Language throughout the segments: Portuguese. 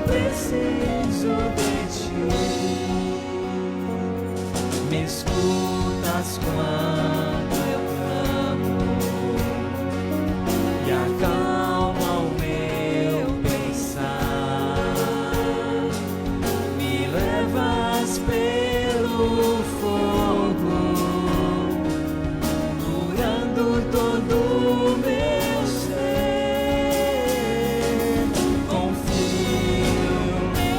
eu preciso de ti. Me escutas quando eu clamo e acalma o meu pensar. Me levas pelo fogo, curando todo o meu ser. Confio em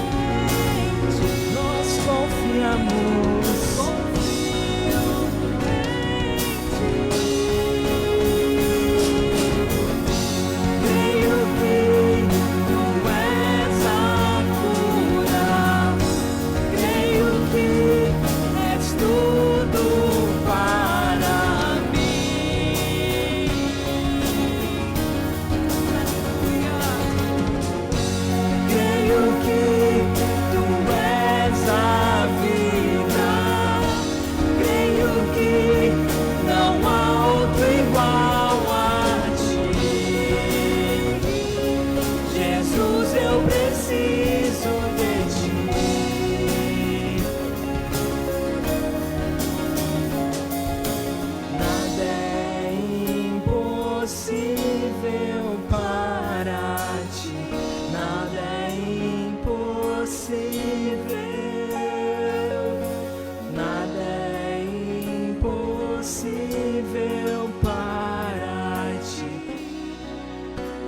ti, nós confiamos.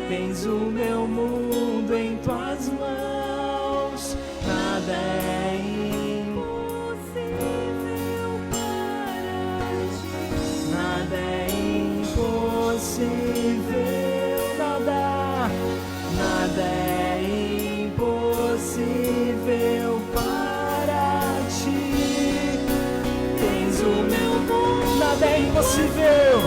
Tens o meu mundo em tuas mãos, nada é impossível para ti, nada é impossível, nada é impossível para ti. Tens o meu mundo, nada é impossível.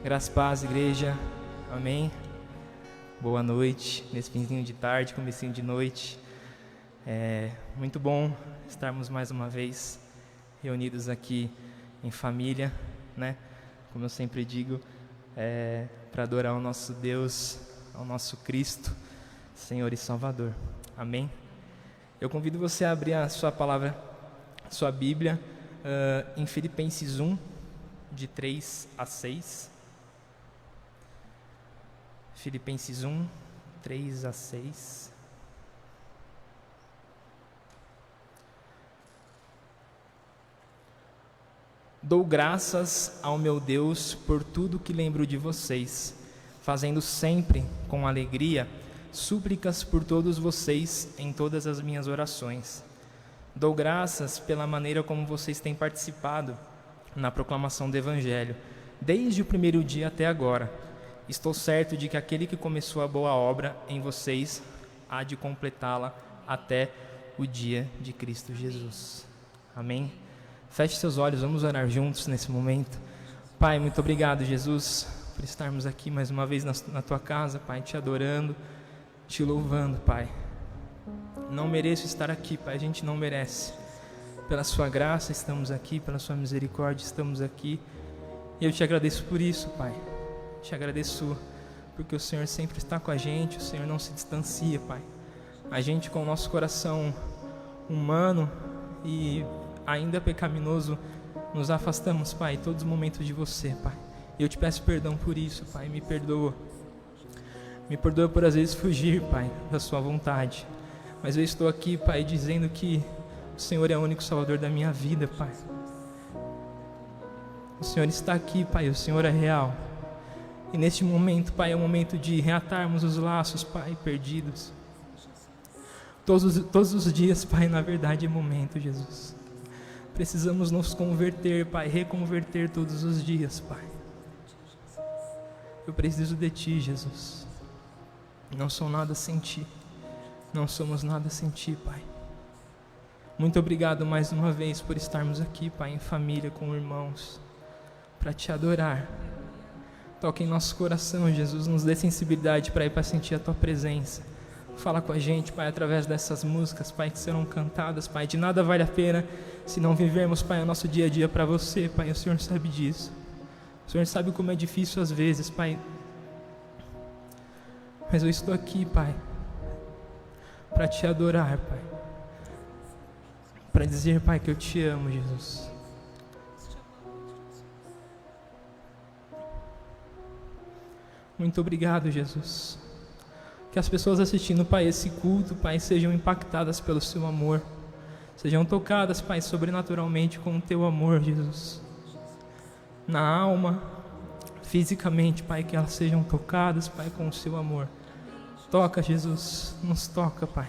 Graças a paz, igreja, amém. Boa noite, nesse finzinho de tarde, comecinho de noite. É muito bom estarmos mais uma vez reunidos aqui em família, né? Como eu sempre digo, para adorar o nosso Deus, ao nosso Cristo, Senhor e Salvador, amém. Eu convido você a abrir a sua palavra, sua Bíblia, em Filipenses 1, de 3 a 6. Filipenses 1, 3 a 6. Dou graças ao meu Deus por tudo que lembro de vocês, fazendo sempre com alegria súplicas por todos vocês em todas as minhas orações. Dou graças pela maneira como vocês têm participado na proclamação do Evangelho, desde o primeiro dia até agora. Estou certo de que aquele que começou a boa obra em vocês há de completá-la até o dia de Cristo Jesus. Amém? Feche seus olhos, vamos orar juntos nesse momento. Pai, muito obrigado, Jesus, por estarmos aqui mais uma vez na Tua casa, Pai, Te adorando, Te louvando, Pai. Não mereço estar aqui, Pai, a gente não merece. Pela Sua graça estamos aqui, pela Sua misericórdia estamos aqui. E eu Te agradeço por isso, Pai. Te agradeço porque o Senhor sempre está com a gente, o Senhor não se distancia, Pai. A gente, com o nosso coração humano e ainda pecaminoso, nos afastamos, Pai, em todos os momentos de você, Pai. E eu te peço perdão por isso, Pai, me perdoa. Me perdoa por às vezes fugir, Pai, da sua vontade. Mas eu estou aqui, Pai, dizendo que o Senhor é o único Salvador da minha vida, Pai. O Senhor está aqui, Pai, o Senhor é real. E neste momento, Pai, é o momento de reatarmos os laços, Pai, perdidos. Todos os dias, Pai, na verdade é momento, Jesus. Precisamos nos converter, Pai, reconverter todos os dias, Pai. Eu preciso de Ti, Jesus. Não sou nada sem Ti. Não somos nada sem Ti, Pai. Muito obrigado mais uma vez por estarmos aqui, Pai, em família, com irmãos, para Te adorar. Toque em nosso coração, Jesus, nos dê sensibilidade para ir para sentir a Tua presença. Fala com a gente, Pai, através dessas músicas, Pai, que serão cantadas, Pai. De nada vale a pena se não vivermos, Pai, o nosso dia a dia para Você, Pai. O Senhor sabe disso. O Senhor sabe como é difícil às vezes, Pai. Mas eu estou aqui, Pai, para Te adorar, Pai. Para dizer, Pai, que eu Te amo, Jesus. Muito obrigado, Jesus. Que as pessoas assistindo, Pai, esse culto, Pai, sejam impactadas pelo Seu amor. Sejam tocadas, Pai, sobrenaturalmente com o Teu amor, Jesus. Na alma, fisicamente, Pai, que elas sejam tocadas, Pai, com o Seu amor. Toca, Jesus, nos toca, Pai,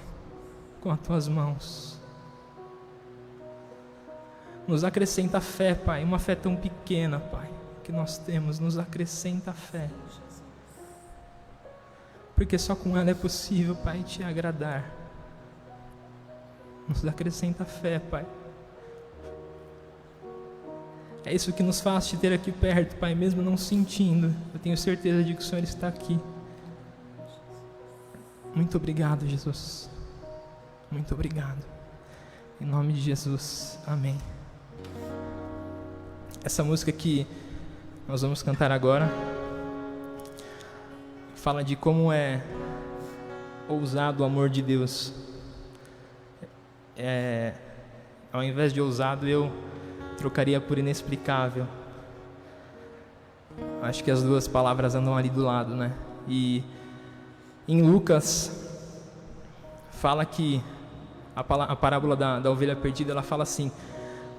com as Tuas mãos. Nos acrescenta fé, Pai, uma fé tão pequena, Pai, que nós temos, nos acrescenta fé. Porque só com ela é possível, Pai, Te agradar. Nos acrescenta fé, Pai. É isso que nos faz Te ter aqui perto, Pai, mesmo não sentindo. Eu tenho certeza de que o Senhor está aqui. Muito obrigado, Jesus. Muito obrigado. Em nome de Jesus. Amém. Essa música que nós vamos cantar agora fala de como é ousado o amor de Deus. Ao invés de ousado, eu trocaria por inexplicável. Acho que as duas palavras andam ali do lado, né? E em Lucas fala que a parábola da ovelha perdida, ela fala assim: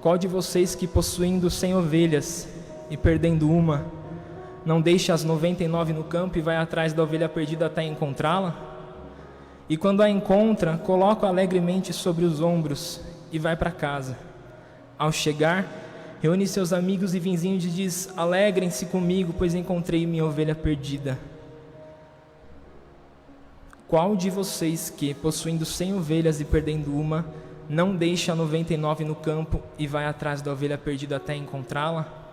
qual de vocês que possuindo 100 ovelhas e perdendo uma, não deixa as 99 no campo e vai atrás da ovelha perdida até encontrá-la? E quando a encontra, coloca alegremente sobre os ombros e vai para casa. Ao chegar, reúne seus amigos e vizinhos e diz: alegrem-se comigo, pois encontrei minha ovelha perdida. Qual de vocês que, possuindo 100 ovelhas e perdendo uma, não deixa a 99 no campo e vai atrás da ovelha perdida até encontrá-la?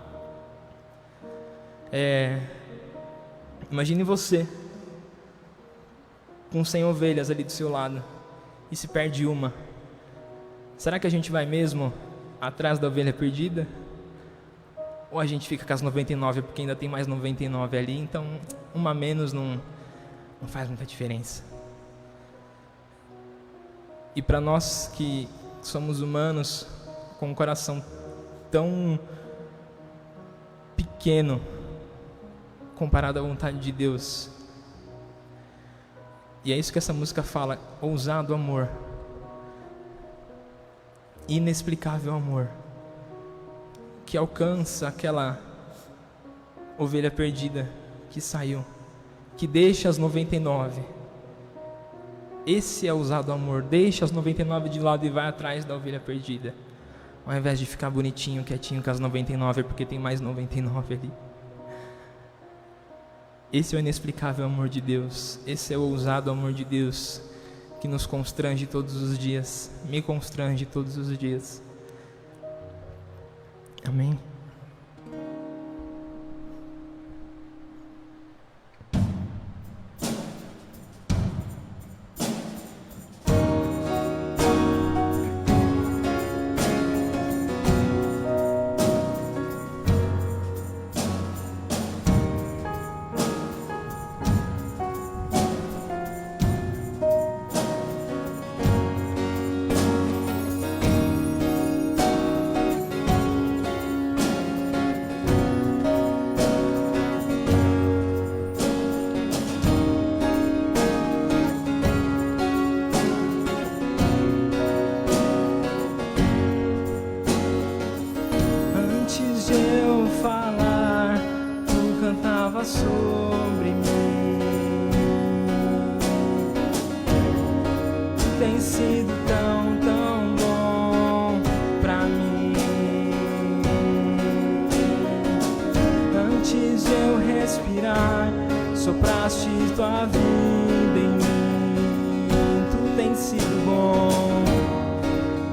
Imagine você com 100 ovelhas ali do seu lado e se perde uma. Será que a gente vai mesmo atrás da ovelha perdida? Ou a gente fica com as 99 porque ainda tem mais 99 ali, então uma menos não faz muita diferença. E para nós que somos humanos com um coração tão pequeno comparado à vontade de Deus, e é isso que essa música fala: ousado amor, inexplicável amor, que alcança aquela ovelha perdida que saiu, que deixa as 99. Esse é ousado amor, deixa as 99 de lado e vai atrás da ovelha perdida, ao invés de ficar bonitinho, quietinho com as 99, porque tem mais 99 ali. Esse é o inexplicável amor de Deus. Esse é o ousado amor de Deus, que nos constrange todos os dias, me constrange todos os dias. Amém. sobre mim. Tem sido tão, tão bom pra mim. Antes de eu respirar, sopraste tua vida em mim. Tu tens sido bom,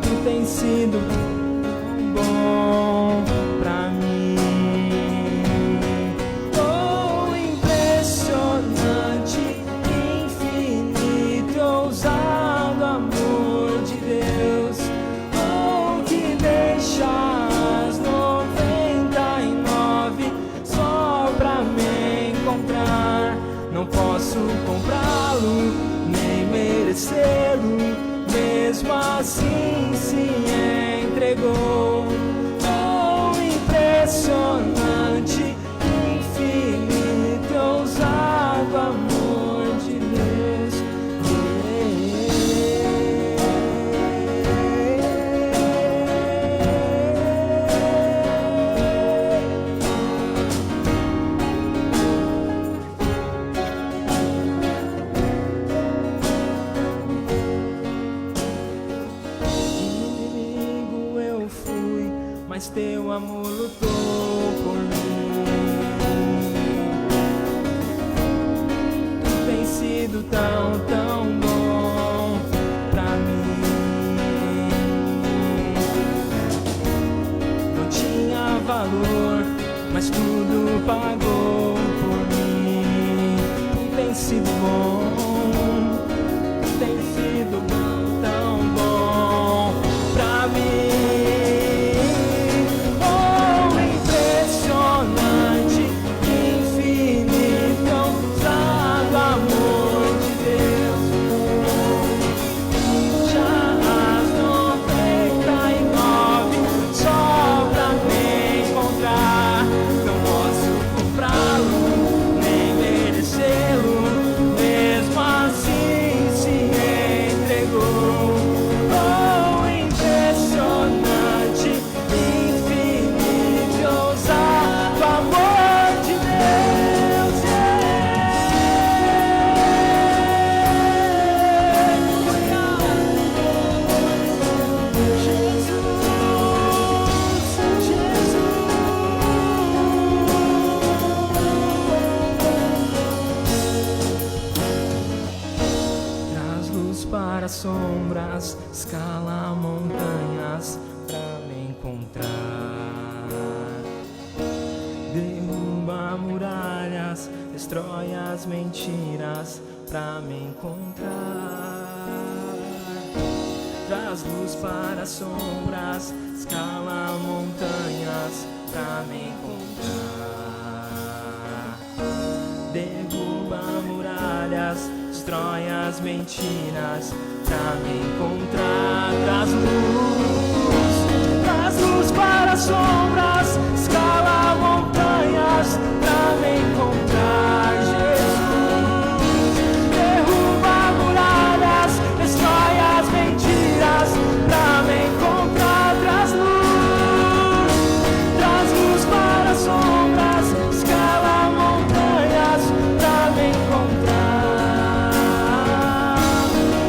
tu tens sido tão bom pra mim. Oh, impressionante, infinito e ousado amor de Deus. Oh, que deixa as 99 só pra me encontrar. Não posso comprá-lo, nem merecê-lo, mesmo assim se entregou. Oh, impressionante, infinito e ousado amor de Deus. Inimigo eu fui, mas teu amor lutou por mim. Tem sido tão, tão bom pra mim. Não tinha valor, mas tudo pagou por mim. Tem sido bom, tem sido tão, tão bom pra mim. Oh, impressionante, infinito, ousado amor de Deus. Já as 99 só pra me encontrar. Não posso comprá-lo, nem merecê-lo, mesmo assim se entregou. Oh, impressionante, infinito e ousado amor de Deus. Traz luz para sombras, escala montanhas pra me encontrar. Derruba muralhas, destrói as mentiras pra me encontrar. Traz luz para sombras, escala montanhas pra me encontrar. Derruba muralhas, destrói as mentiras pra me encontrar. Traz luz para sombras, escala montanhas pra me encontrar. Jesus, derruba muralhas, destrói as mentiras pra me encontrar. Traz luz para sombras, escala montanhas pra me encontrar.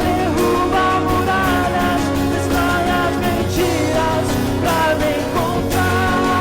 Derruba muralhas, destrói as mentiras pra me encontrar.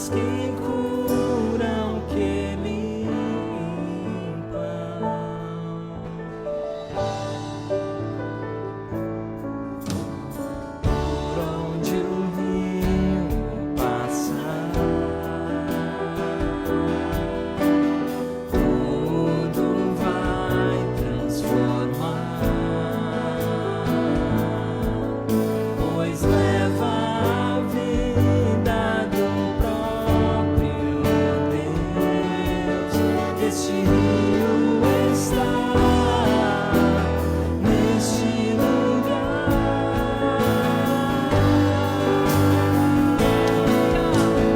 que curam, que limpam. Por onde o rio passar, tudo vai transformar, pois leva a vida do próprio Deus. Este rio está neste lugar.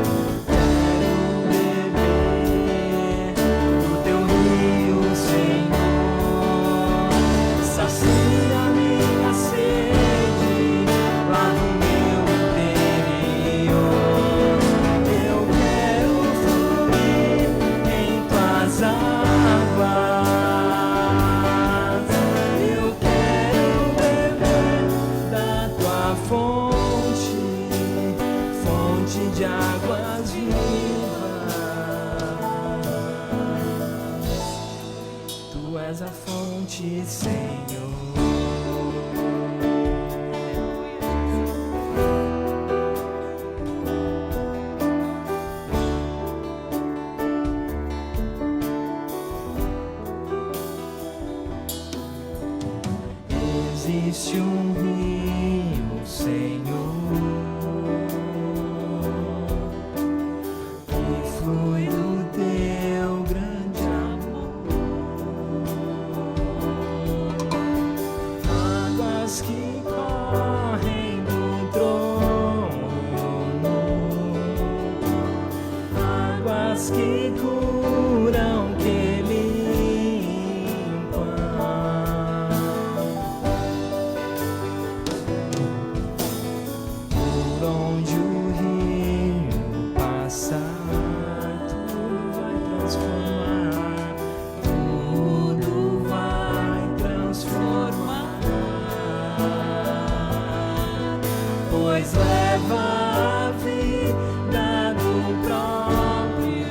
Quero beber do teu rio, Senhor. Sacia minha sede, lava o meu interior. Eu quero fluir em tuas águas. Eu quero beber da tua fonte, fonte de águas vivas. Tu és a fonte, Senhor. Existe um rio, Senhor, que flui do teu grande amor. Águas que correm do trono, águas que curam, que limpam. Por onde o rio passar, tudo vai transformar, tudo vai transformar, pois leva a vida do próprio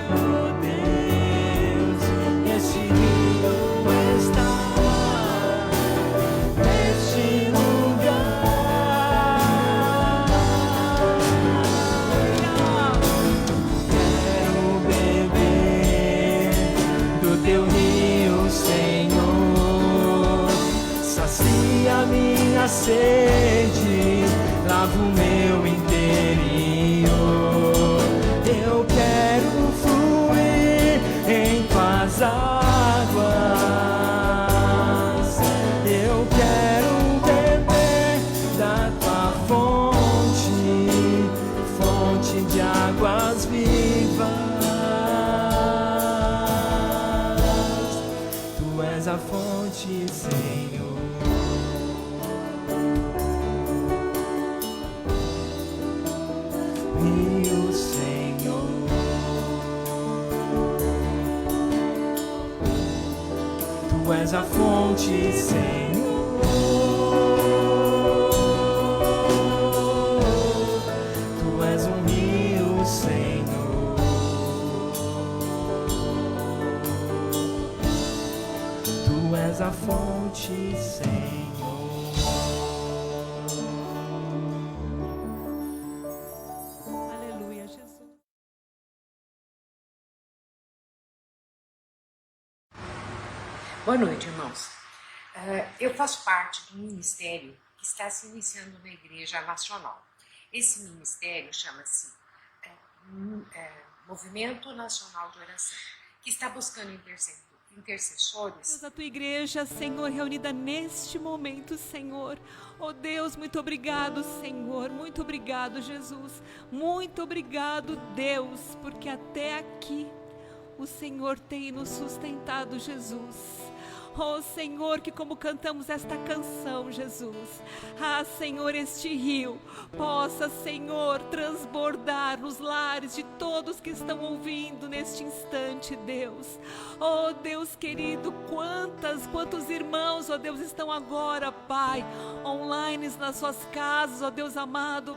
Deus. Este rio está neste lugar. Quero beber do teu rio, Senhor. Sacia minha sede, lava o meu interior. Eu quero fluir em tuas águas. Eu quero beber da tua fonte, fonte de águas vivas. Tu és a fonte, Senhor. Rio, Senhor. Tu és a fonte, Senhor. Tu és um rio, Senhor. Tu és a fonte, Senhor. Aleluia, Jesus. Boa noite, irmãos. Eu faço parte do ministério que está se iniciando na Igreja Nacional. Esse ministério chama-se Movimento Nacional de Oração, que está buscando intercessores. Deus, a tua igreja, Senhor, reunida neste momento, Senhor. Oh Deus, muito obrigado, Senhor. Muito obrigado, Jesus. Muito obrigado, Deus, porque até aqui o Senhor tem nos sustentado, Jesus. Oh Senhor, que como cantamos esta canção, Jesus, Senhor, este rio possa, Senhor, transbordar nos lares de todos que estão ouvindo neste instante, Deus. Oh Deus querido, quantos irmãos, ó Deus, estão agora, Pai, online nas suas casas, ó Deus amado,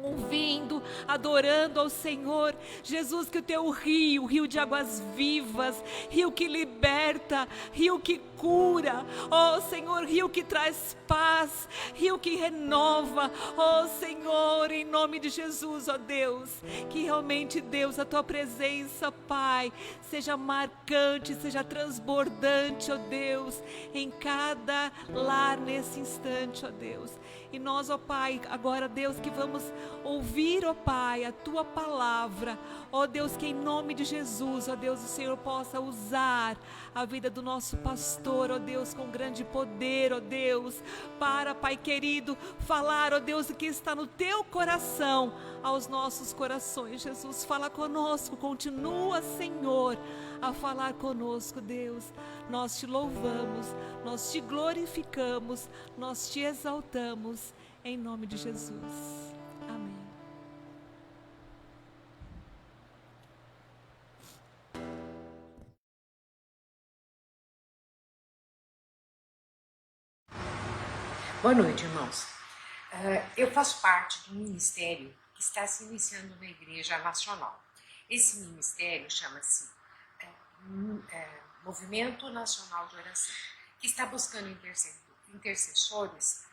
ouvindo, adorando ao Senhor. Jesus, que o teu rio, rio de águas vivas, rio que liberta, rio que cura, ó Senhor, rio que traz paz, rio que renova, ó Senhor, em nome de Jesus, ó Deus, que realmente, Deus, a tua presença, Pai, seja marcante, seja transbordante, ó Deus, em cada lar nesse instante, ó Deus. E nós, ó Pai, agora, Deus, que vamos ouvir, ó Pai, a tua palavra, ó Deus, que em nome de Jesus, ó Deus, o Senhor possa usar a vida do nosso pastor, ó Deus, com grande poder, ó Deus, para, Pai querido, falar, ó Deus, o que está no teu coração aos nossos corações. Jesus, fala conosco, continua, Senhor, a falar conosco, Deus. Nós te louvamos, nós te glorificamos, nós te exaltamos, em nome de Jesus. Amém. Boa noite, irmãos. Eu faço parte de um ministério que está se iniciando na Igreja Nacional. Esse ministério chama-se Movimento Nacional de Oração, que está buscando intercessores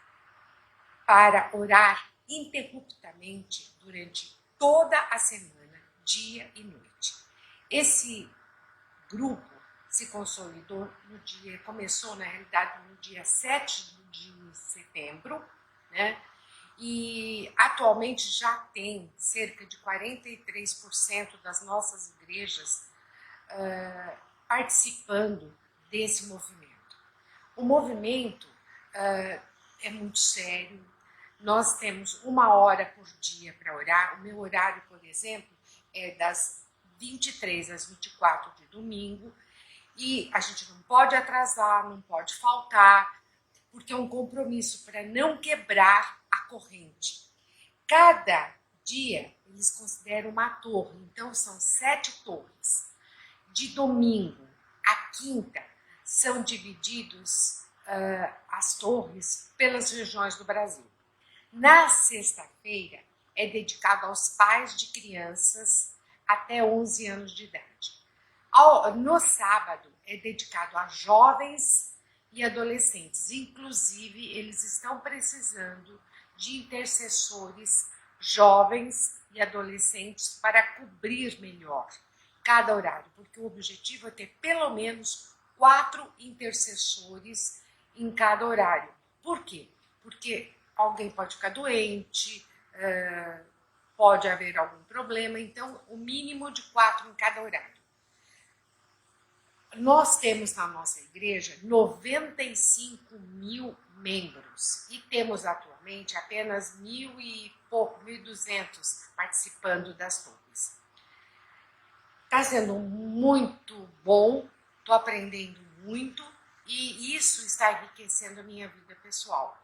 para orar interruptamente durante toda a semana, dia e noite. Esse grupo se consolidou começou na realidade no dia 7 de setembro, né? E atualmente já tem cerca de 43% das nossas igrejas participando desse movimento. O movimento é muito sério. Nós temos 1 hora por dia para orar. O meu horário, por exemplo, é das 23 às 24 de domingo. E a gente não pode atrasar, não pode faltar, porque é um compromisso para não quebrar a corrente. Cada dia eles consideram uma torre, então são 7 torres. De domingo a quinta são divididos as torres pelas regiões do Brasil. Na sexta-feira é dedicado aos pais de crianças até 11 anos de idade. No sábado é dedicado a jovens e adolescentes. Inclusive, eles estão precisando de intercessores jovens e adolescentes para cobrir melhor cada horário, porque o objetivo é ter pelo menos 4 intercessores em cada horário. Por quê? Porque alguém pode ficar doente, pode haver algum problema, então o mínimo de 4 em cada horário. Nós temos na nossa igreja 95 mil membros e temos atualmente apenas 1.200 participando das torres. Está sendo muito bom, estou aprendendo muito e isso está enriquecendo a minha vida pessoal.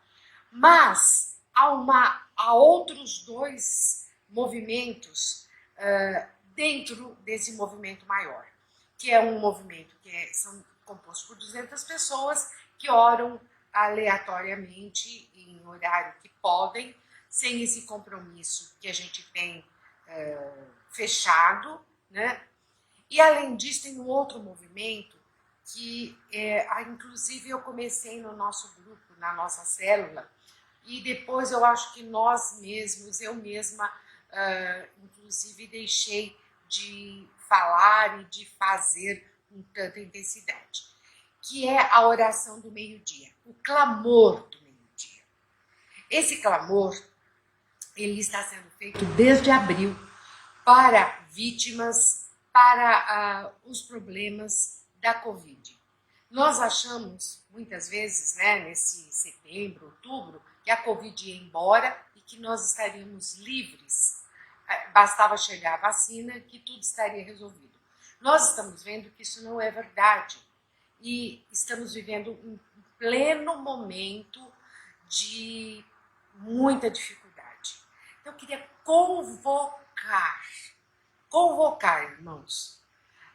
Mas há outros 2 movimentos dentro desse movimento maior, que é um movimento que são composto por 200 pessoas que oram aleatoriamente em horário que podem, sem esse compromisso que a gente tem fechado, né? E além disso tem um outro movimento que, inclusive, eu comecei no nosso grupo, na nossa célula, e depois eu acho que nós mesmos, eu mesma, inclusive, deixei de falar e de fazer com tanta intensidade, que é a oração do meio-dia, o clamor do meio-dia. Esse clamor, ele está sendo feito desde abril para vítimas, para os problemas da Covid. Nós achamos, muitas vezes, né, nesse setembro, outubro, que a Covid ia embora e que nós estaríamos livres. Bastava chegar a vacina que tudo estaria resolvido. Nós estamos vendo que isso não é verdade e estamos vivendo um pleno momento de muita dificuldade. Então, eu queria convocar, irmãos,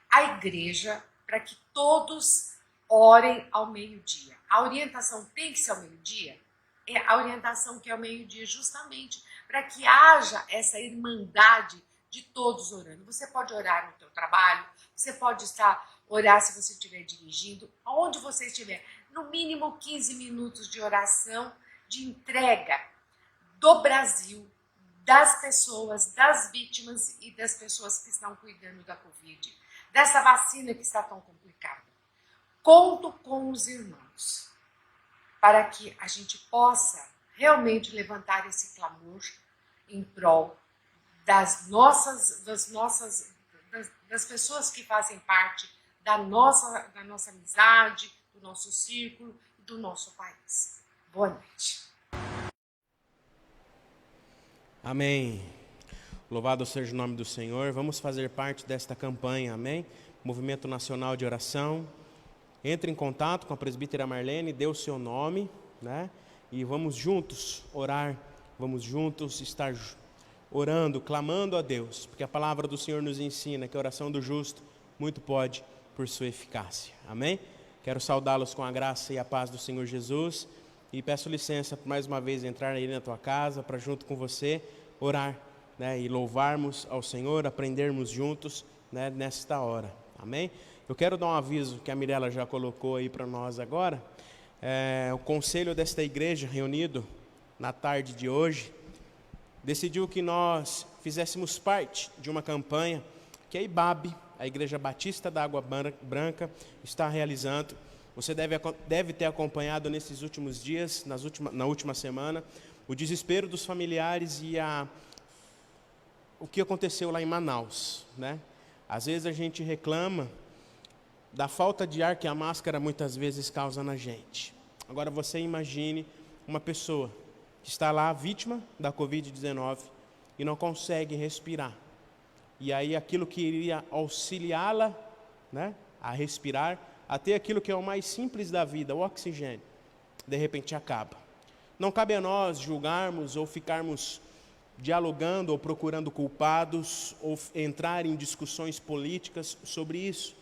a igreja para que todos orem ao meio-dia. A orientação tem que ser ao meio-dia? É a orientação que é ao meio-dia justamente para que haja essa irmandade de todos orando. Você pode orar no seu trabalho, você pode orar se você estiver dirigindo, aonde você estiver. No mínimo 15 minutos de oração, de entrega do Brasil, das pessoas, das vítimas e das pessoas que estão cuidando da Covid, dessa vacina que está tão complicada. Conto com os irmãos para que a gente possa realmente levantar esse clamor em prol das pessoas que fazem parte da nossa amizade, do nosso círculo e do nosso país. Boa noite. Amém. Louvado seja o nome do Senhor. Vamos fazer parte desta campanha, amém? Movimento Nacional de Oração. Entre em contato com a presbítera Marlene, dê o seu nome, né? E vamos juntos orar, vamos juntos estar orando, clamando a Deus, porque a palavra do Senhor nos ensina que a oração do justo muito pode por sua eficácia. Amém? Quero saudá-los com a graça e a paz do Senhor Jesus e peço licença para mais uma vez entrar aí na tua casa para junto com você orar, né, e louvarmos ao Senhor, aprendermos juntos, né, nesta hora. Amém? Eu quero dar um aviso que a Mirela já colocou aí para nós agora. O conselho desta igreja reunido na tarde de hoje decidiu que nós fizéssemos parte de uma campanha que a IBAB, a Igreja Batista da Água Branca, está realizando. Você deve ter acompanhado nesses últimos dias, na última semana, o desespero dos familiares e o que aconteceu lá em Manaus, né? Às vezes a gente reclama da falta de ar que a máscara muitas vezes causa na gente. Agora você imagine uma pessoa que está lá vítima da Covid-19 e não consegue respirar. E aí aquilo que iria auxiliá-la, né, a respirar, até aquilo que é o mais simples da vida, o oxigênio, de repente acaba. Não cabe a nós julgarmos ou ficarmos dialogando ou procurando culpados ou entrar em discussões políticas sobre isso.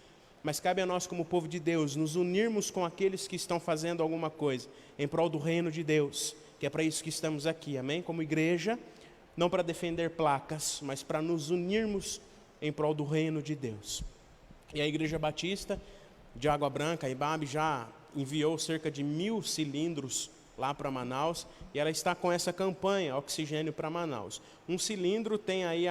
Mas cabe a nós, como povo de Deus, nos unirmos com aqueles que estão fazendo alguma coisa em prol do reino de Deus, que é para isso que estamos aqui, amém? Como igreja, não para defender placas, mas para nos unirmos em prol do reino de Deus. E a Igreja Batista de Água Branca, a IBAB, já enviou cerca de 1.000 cilindros lá para Manaus, e ela está com essa campanha, Oxigênio para Manaus. Um cilindro tem aí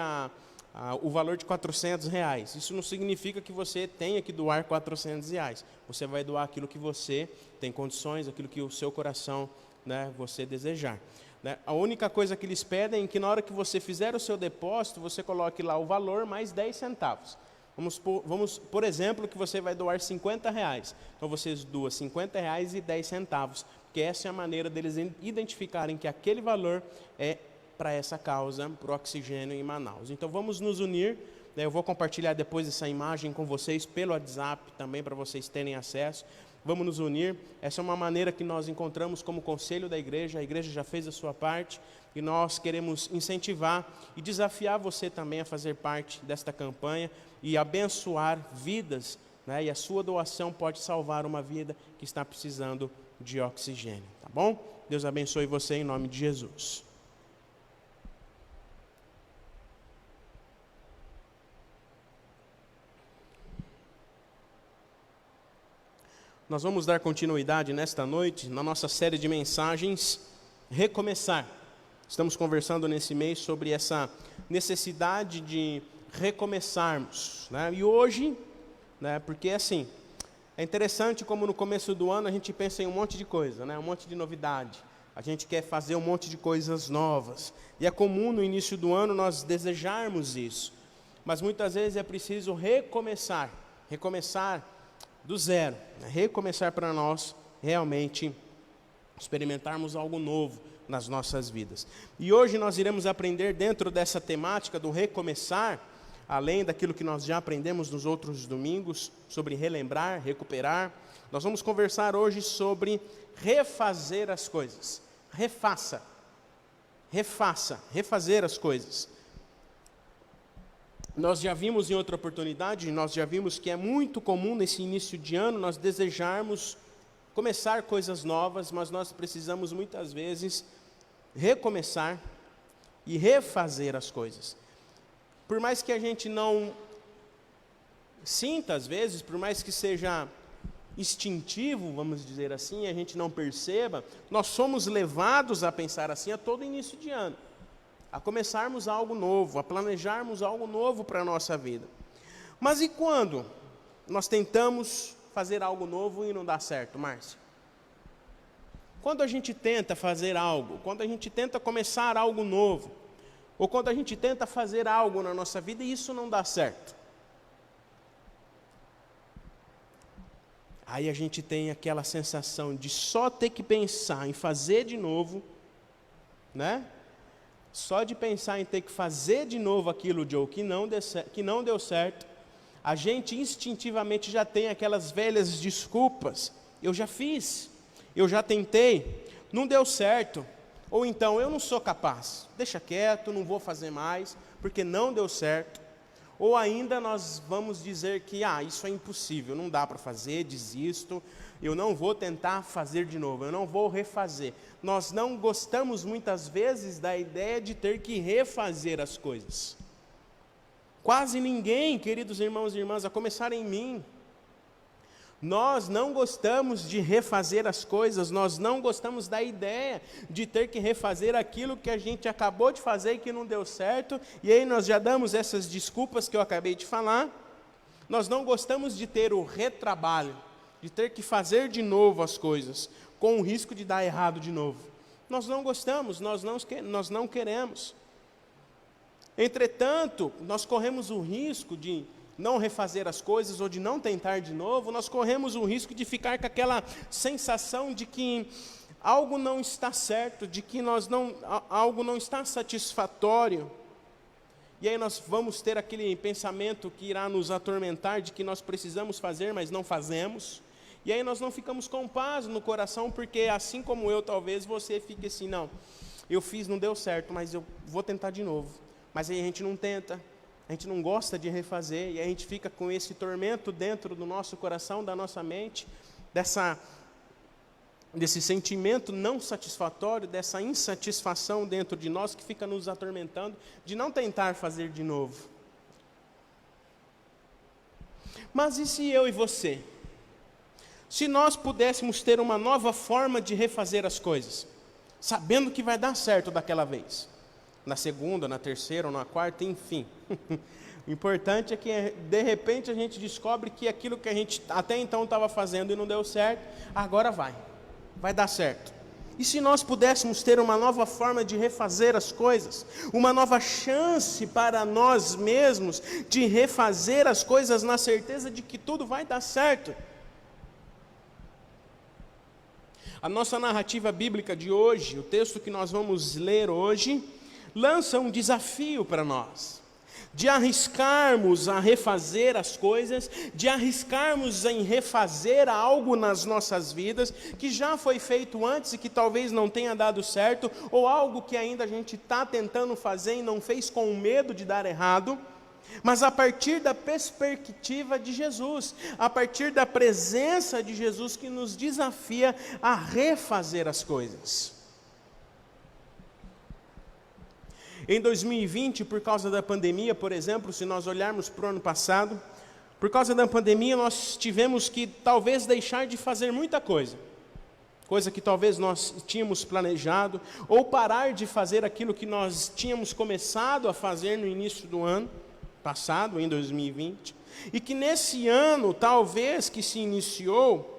o valor de R$400. Isso não significa que você tenha que doar R$400. Você vai doar aquilo que você tem condições, aquilo que o seu coração, né, você desejar. Né? A única coisa que eles pedem é que na hora que você fizer o seu depósito, você coloque lá o valor mais 10 centavos. Vamos, por exemplo, que você vai doar R$50. Então você doa R$50 e 10 centavos, porque essa é a maneira deles identificarem que aquele valor é para essa causa, para o oxigênio em Manaus. Então vamos nos unir, né? Eu vou compartilhar depois essa imagem com vocês pelo WhatsApp também, para vocês terem acesso. Vamos nos unir, essa é uma maneira que nós encontramos como conselho da igreja, a igreja já fez a sua parte, e nós queremos incentivar e desafiar você também a fazer parte desta campanha e abençoar vidas, né? E a sua doação pode salvar uma vida que está precisando de oxigênio, tá bom? Deus abençoe você em nome de Jesus. Nós vamos dar continuidade nesta noite na nossa série de mensagens Recomeçar. Estamos conversando nesse mês sobre essa necessidade de recomeçarmos, né? E hoje, né, porque assim, é interessante como no começo do ano a gente pensa em um monte de coisa, né, um monte de novidade. A gente quer fazer um monte de coisas novas. E é comum no início do ano nós desejarmos isso. Mas muitas vezes é preciso recomeçar do zero, né? Recomeçar para nós realmente experimentarmos algo novo nas nossas vidas. E hoje nós iremos aprender dentro dessa temática do recomeçar, além daquilo que nós já aprendemos nos outros domingos, sobre relembrar, recuperar. Nós vamos conversar hoje sobre refazer as coisas. Refazer as coisas. Nós já vimos em outra oportunidade, nós já vimos que é muito comum nesse início de ano nós desejarmos começar coisas novas, mas nós precisamos muitas vezes recomeçar e refazer as coisas. Por mais que a gente não sinta às vezes, por mais que seja instintivo, vamos dizer assim, a gente não perceba, nós somos levados a pensar assim a todo início de ano, a começarmos algo novo, a planejarmos algo novo para a nossa vida. Mas e quando nós tentamos fazer algo novo e não dá certo, Márcia? Quando a gente tenta fazer algo, quando a gente tenta começar algo novo, ou quando a gente tenta fazer algo na nossa vida e isso não dá certo, aí a gente tem aquela sensação de só ter que pensar em fazer de novo, né? Só de pensar em ter que fazer de novo aquilo que não deu certo, a gente instintivamente já tem aquelas velhas desculpas. Eu já fiz, eu já tentei, não deu certo. Ou então, eu não sou capaz, deixa quieto, não vou fazer mais, porque não deu certo. Ou ainda nós vamos dizer que, isso é impossível, não dá para fazer, desisto, eu não vou tentar fazer de novo, eu não vou refazer. Nós não gostamos muitas vezes da ideia de ter que refazer as coisas. Quase ninguém, queridos irmãos e irmãs, a começar em mim, nós não gostamos de refazer as coisas, nós não gostamos da ideia de ter que refazer aquilo que a gente acabou de fazer e que não deu certo, e aí nós já damos essas desculpas que eu acabei de falar. Nós não gostamos de ter o retrabalho, de ter que fazer de novo as coisas, com o risco de dar errado de novo. Nós não gostamos, nós não queremos. Entretanto, nós corremos o risco de não refazer as coisas ou de não tentar de novo, nós corremos o risco de ficar com aquela sensação de que algo não está certo, de que algo não está satisfatório. E aí nós vamos ter aquele pensamento que irá nos atormentar de que nós precisamos fazer, mas não fazemos. E aí nós não ficamos com paz no coração, porque assim como eu, talvez você fique assim, não, eu fiz, não deu certo, mas eu vou tentar de novo. Mas aí a gente não tenta, a gente não gosta de refazer, e a gente fica com esse tormento dentro do nosso coração, da nossa mente, desse sentimento não satisfatório, dessa insatisfação dentro de nós que fica nos atormentando, de não tentar fazer de novo. Mas e se eu e você? Se nós pudéssemos ter uma nova forma de refazer as coisas, sabendo que vai dar certo daquela vez, na segunda, na terceira ou na quarta, enfim. O importante é que, de repente, a gente descobre que aquilo que a gente até então estava fazendo e não deu certo, agora vai dar certo. E se nós pudéssemos ter uma nova forma de refazer as coisas, uma nova chance para nós mesmos de refazer as coisas na certeza de que tudo vai dar certo? A nossa narrativa bíblica de hoje, o texto que nós vamos ler hoje, lança um desafio para nós, de arriscarmos a refazer as coisas, de arriscarmos em refazer algo nas nossas vidas, que já foi feito antes e que talvez não tenha dado certo, ou algo que ainda a gente está tentando fazer e não fez com medo de dar errado, mas a partir da perspectiva de Jesus, a partir da presença de Jesus que nos desafia a refazer as coisas. Em 2020, por causa da pandemia, por exemplo, se nós olharmos para o ano passado, por causa da pandemia nós tivemos que talvez deixar de fazer muita coisa que talvez nós tínhamos planejado, ou parar de fazer aquilo que nós tínhamos começado a fazer no início do ano passado, em 2020, e que nesse ano, talvez, que se iniciou,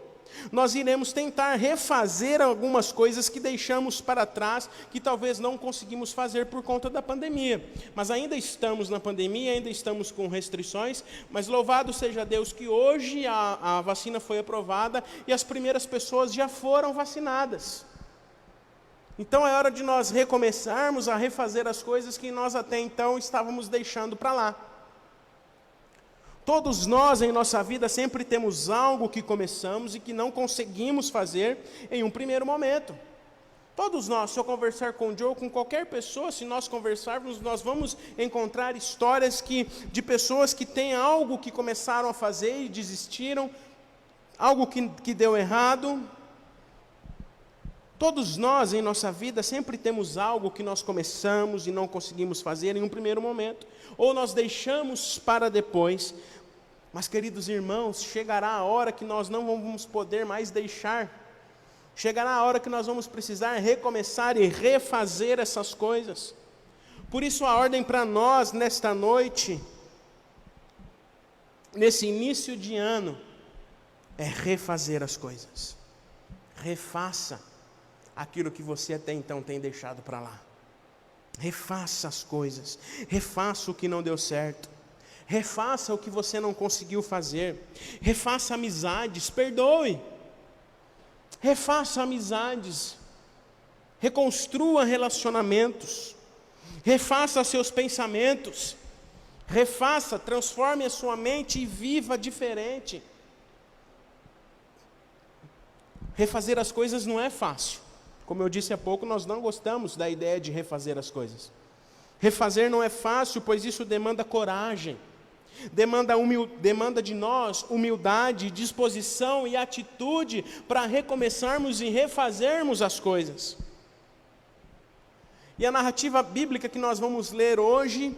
nós iremos tentar refazer algumas coisas que deixamos para trás, que talvez não conseguimos fazer por conta da pandemia. Mas ainda estamos na pandemia, ainda estamos com restrições, mas louvado seja Deus que hoje a vacina foi aprovada e as primeiras pessoas já foram vacinadas. Então é hora de nós recomeçarmos a refazer as coisas que nós até então estávamos deixando para lá. Todos nós em nossa vida sempre temos algo que começamos e que não conseguimos fazer em um primeiro momento. Todos nós, se eu conversar com o Joe, com qualquer pessoa, se nós conversarmos, nós vamos encontrar histórias de pessoas que têm algo que começaram a fazer e desistiram, algo que deu errado, Todos nós em nossa vida sempre temos algo que nós começamos e não conseguimos fazer em um primeiro momento, ou nós deixamos para depois. Mas, queridos irmãos, chegará a hora que nós não vamos poder mais deixar. Chegará a hora que nós vamos precisar recomeçar e refazer essas coisas. Por isso a ordem para nós nesta noite, nesse início de ano, é refazer as coisas. Refaça aquilo que você até então tem deixado para lá. Refaça as coisas. Refaça o que não deu certo. Refaça o que você não conseguiu fazer. Refaça amizades, perdoe. Refaça amizades. Reconstrua relacionamentos. Refaça seus pensamentos. Refaça, transforme a sua mente e viva diferente. Refazer as coisas não é fácil. Como eu disse há pouco, nós não gostamos da ideia de refazer as coisas. Refazer não é fácil, pois isso demanda coragem. Demanda de nós humildade, disposição e atitude para recomeçarmos e refazermos as coisas. E a narrativa bíblica que nós vamos ler hoje,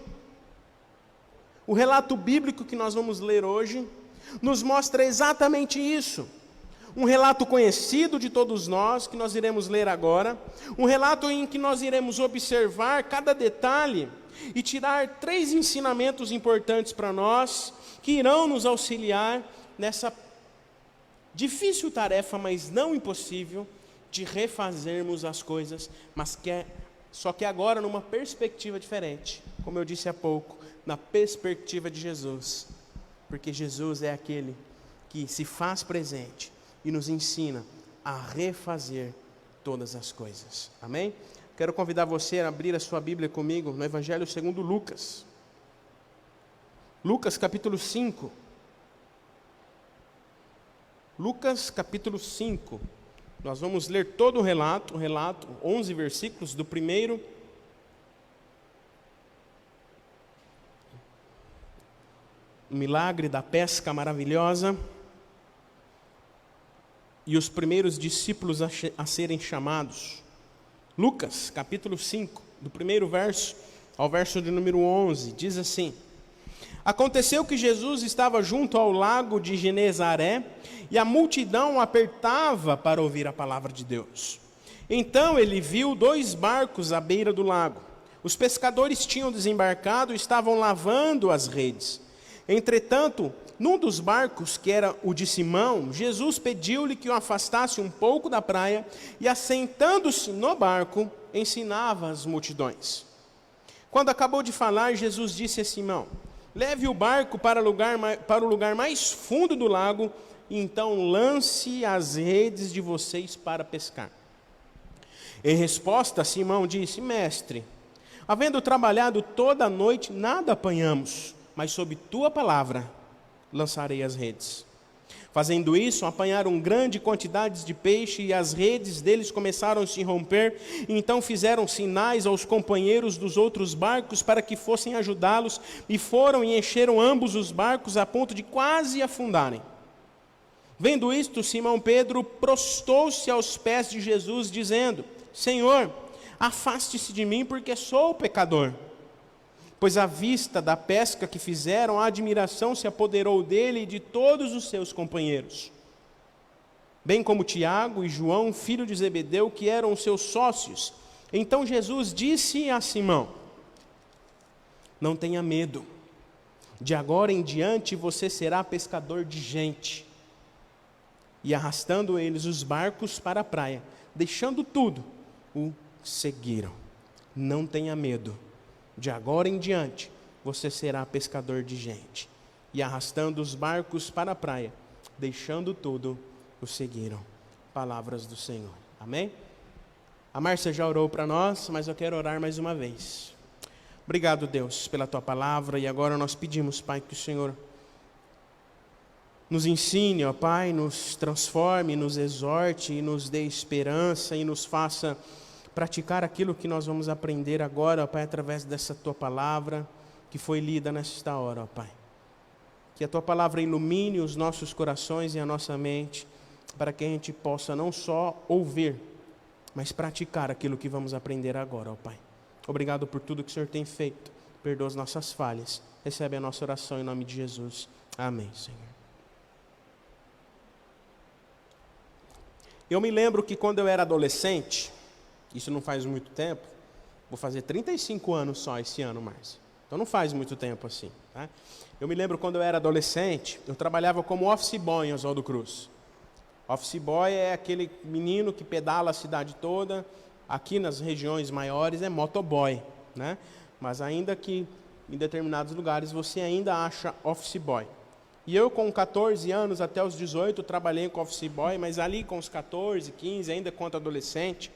o relato bíblico que nós vamos ler hoje, nos mostra exatamente isso. Um relato conhecido de todos nós, que nós iremos ler agora. Um relato em que nós iremos observar cada detalhe e tirar 3 ensinamentos importantes para nós, que irão nos auxiliar nessa difícil tarefa, mas não impossível, de refazermos as coisas, só que agora numa perspectiva diferente. Como eu disse há pouco, na perspectiva de Jesus. Porque Jesus é aquele que se faz presente e nos ensina a refazer todas as coisas. Amém? Quero convidar você a abrir a sua Bíblia comigo no Evangelho segundo Lucas. Lucas capítulo 5. Lucas capítulo 5. Nós vamos ler todo o relato, 11 versículos do primeiro o milagre da pesca maravilhosa e os primeiros discípulos a serem chamados. Lucas, capítulo 5, do primeiro verso ao verso de número 11, diz assim: Aconteceu que Jesus estava junto ao lago de Genezaré, e a multidão o apertava para ouvir a palavra de Deus. Então ele viu 2 barcos à beira do lago. Os pescadores tinham desembarcado e estavam lavando as redes. Entretanto, num dos barcos, que era o de Simão, Jesus pediu-lhe que o afastasse um pouco da praia e, assentando-se no barco, ensinava as multidões. Quando acabou de falar, Jesus disse a Simão: Leve o barco para o lugar mais fundo do lago e então lance as redes de vocês para pescar. Em resposta, Simão disse: Mestre, havendo trabalhado toda a noite, nada apanhamos, mas sob tua palavra lançarei as redes. Fazendo isso, apanharam grande quantidade de peixe e as redes deles começaram a se romper. Então fizeram sinais aos companheiros dos outros barcos para que fossem ajudá-los, e foram e encheram ambos os barcos a ponto de quase afundarem. Vendo isto, Simão Pedro prostou-se aos pés de Jesus, dizendo: Senhor, afaste-se de mim, porque sou pecador. Pois à vista da pesca que fizeram, a admiração se apoderou dele e de todos os seus companheiros. Bem como Tiago e João, filho de Zebedeu, que eram seus sócios. Então Jesus disse a Simão: Não tenha medo, de agora em diante você será pescador de gente. E arrastando eles os barcos para a praia, deixando tudo, o seguiram. Não tenha medo, de agora em diante você será pescador de gente. E arrastando os barcos para a praia, deixando tudo, o seguiram. Palavras do Senhor. Amém? A Márcia já orou para nós, mas eu quero orar mais uma vez. Obrigado, Deus, pela tua palavra. E agora nós pedimos, Pai, que o Senhor nos ensine, ó Pai, nos transforme, nos exorte e nos dê esperança e nos faça praticar aquilo que nós vamos aprender agora, ó Pai, através dessa tua palavra que foi lida nesta hora, ó Pai. Que a tua palavra ilumine os nossos corações e a nossa mente, para que a gente possa não só ouvir, mas praticar aquilo que vamos aprender agora, ó Pai. Obrigado por tudo que o Senhor tem feito. Perdoa as nossas falhas. Recebe a nossa oração em nome de Jesus. Amém, Senhor. Eu me lembro que quando eu era adolescente, isso não faz muito tempo, vou fazer 35 anos só esse ano, Márcio. Então não faz muito tempo assim, tá? Eu me lembro quando eu era adolescente, eu trabalhava como office boy em Oswaldo Cruz. Office boy é aquele menino que pedala a cidade toda. Aqui nas regiões maiores é motoboy, né? Mas ainda que em determinados lugares você ainda acha office boy. E eu com 14 anos até os 18 trabalhei com office boy, mas ali com os 14, 15, ainda quanto adolescente,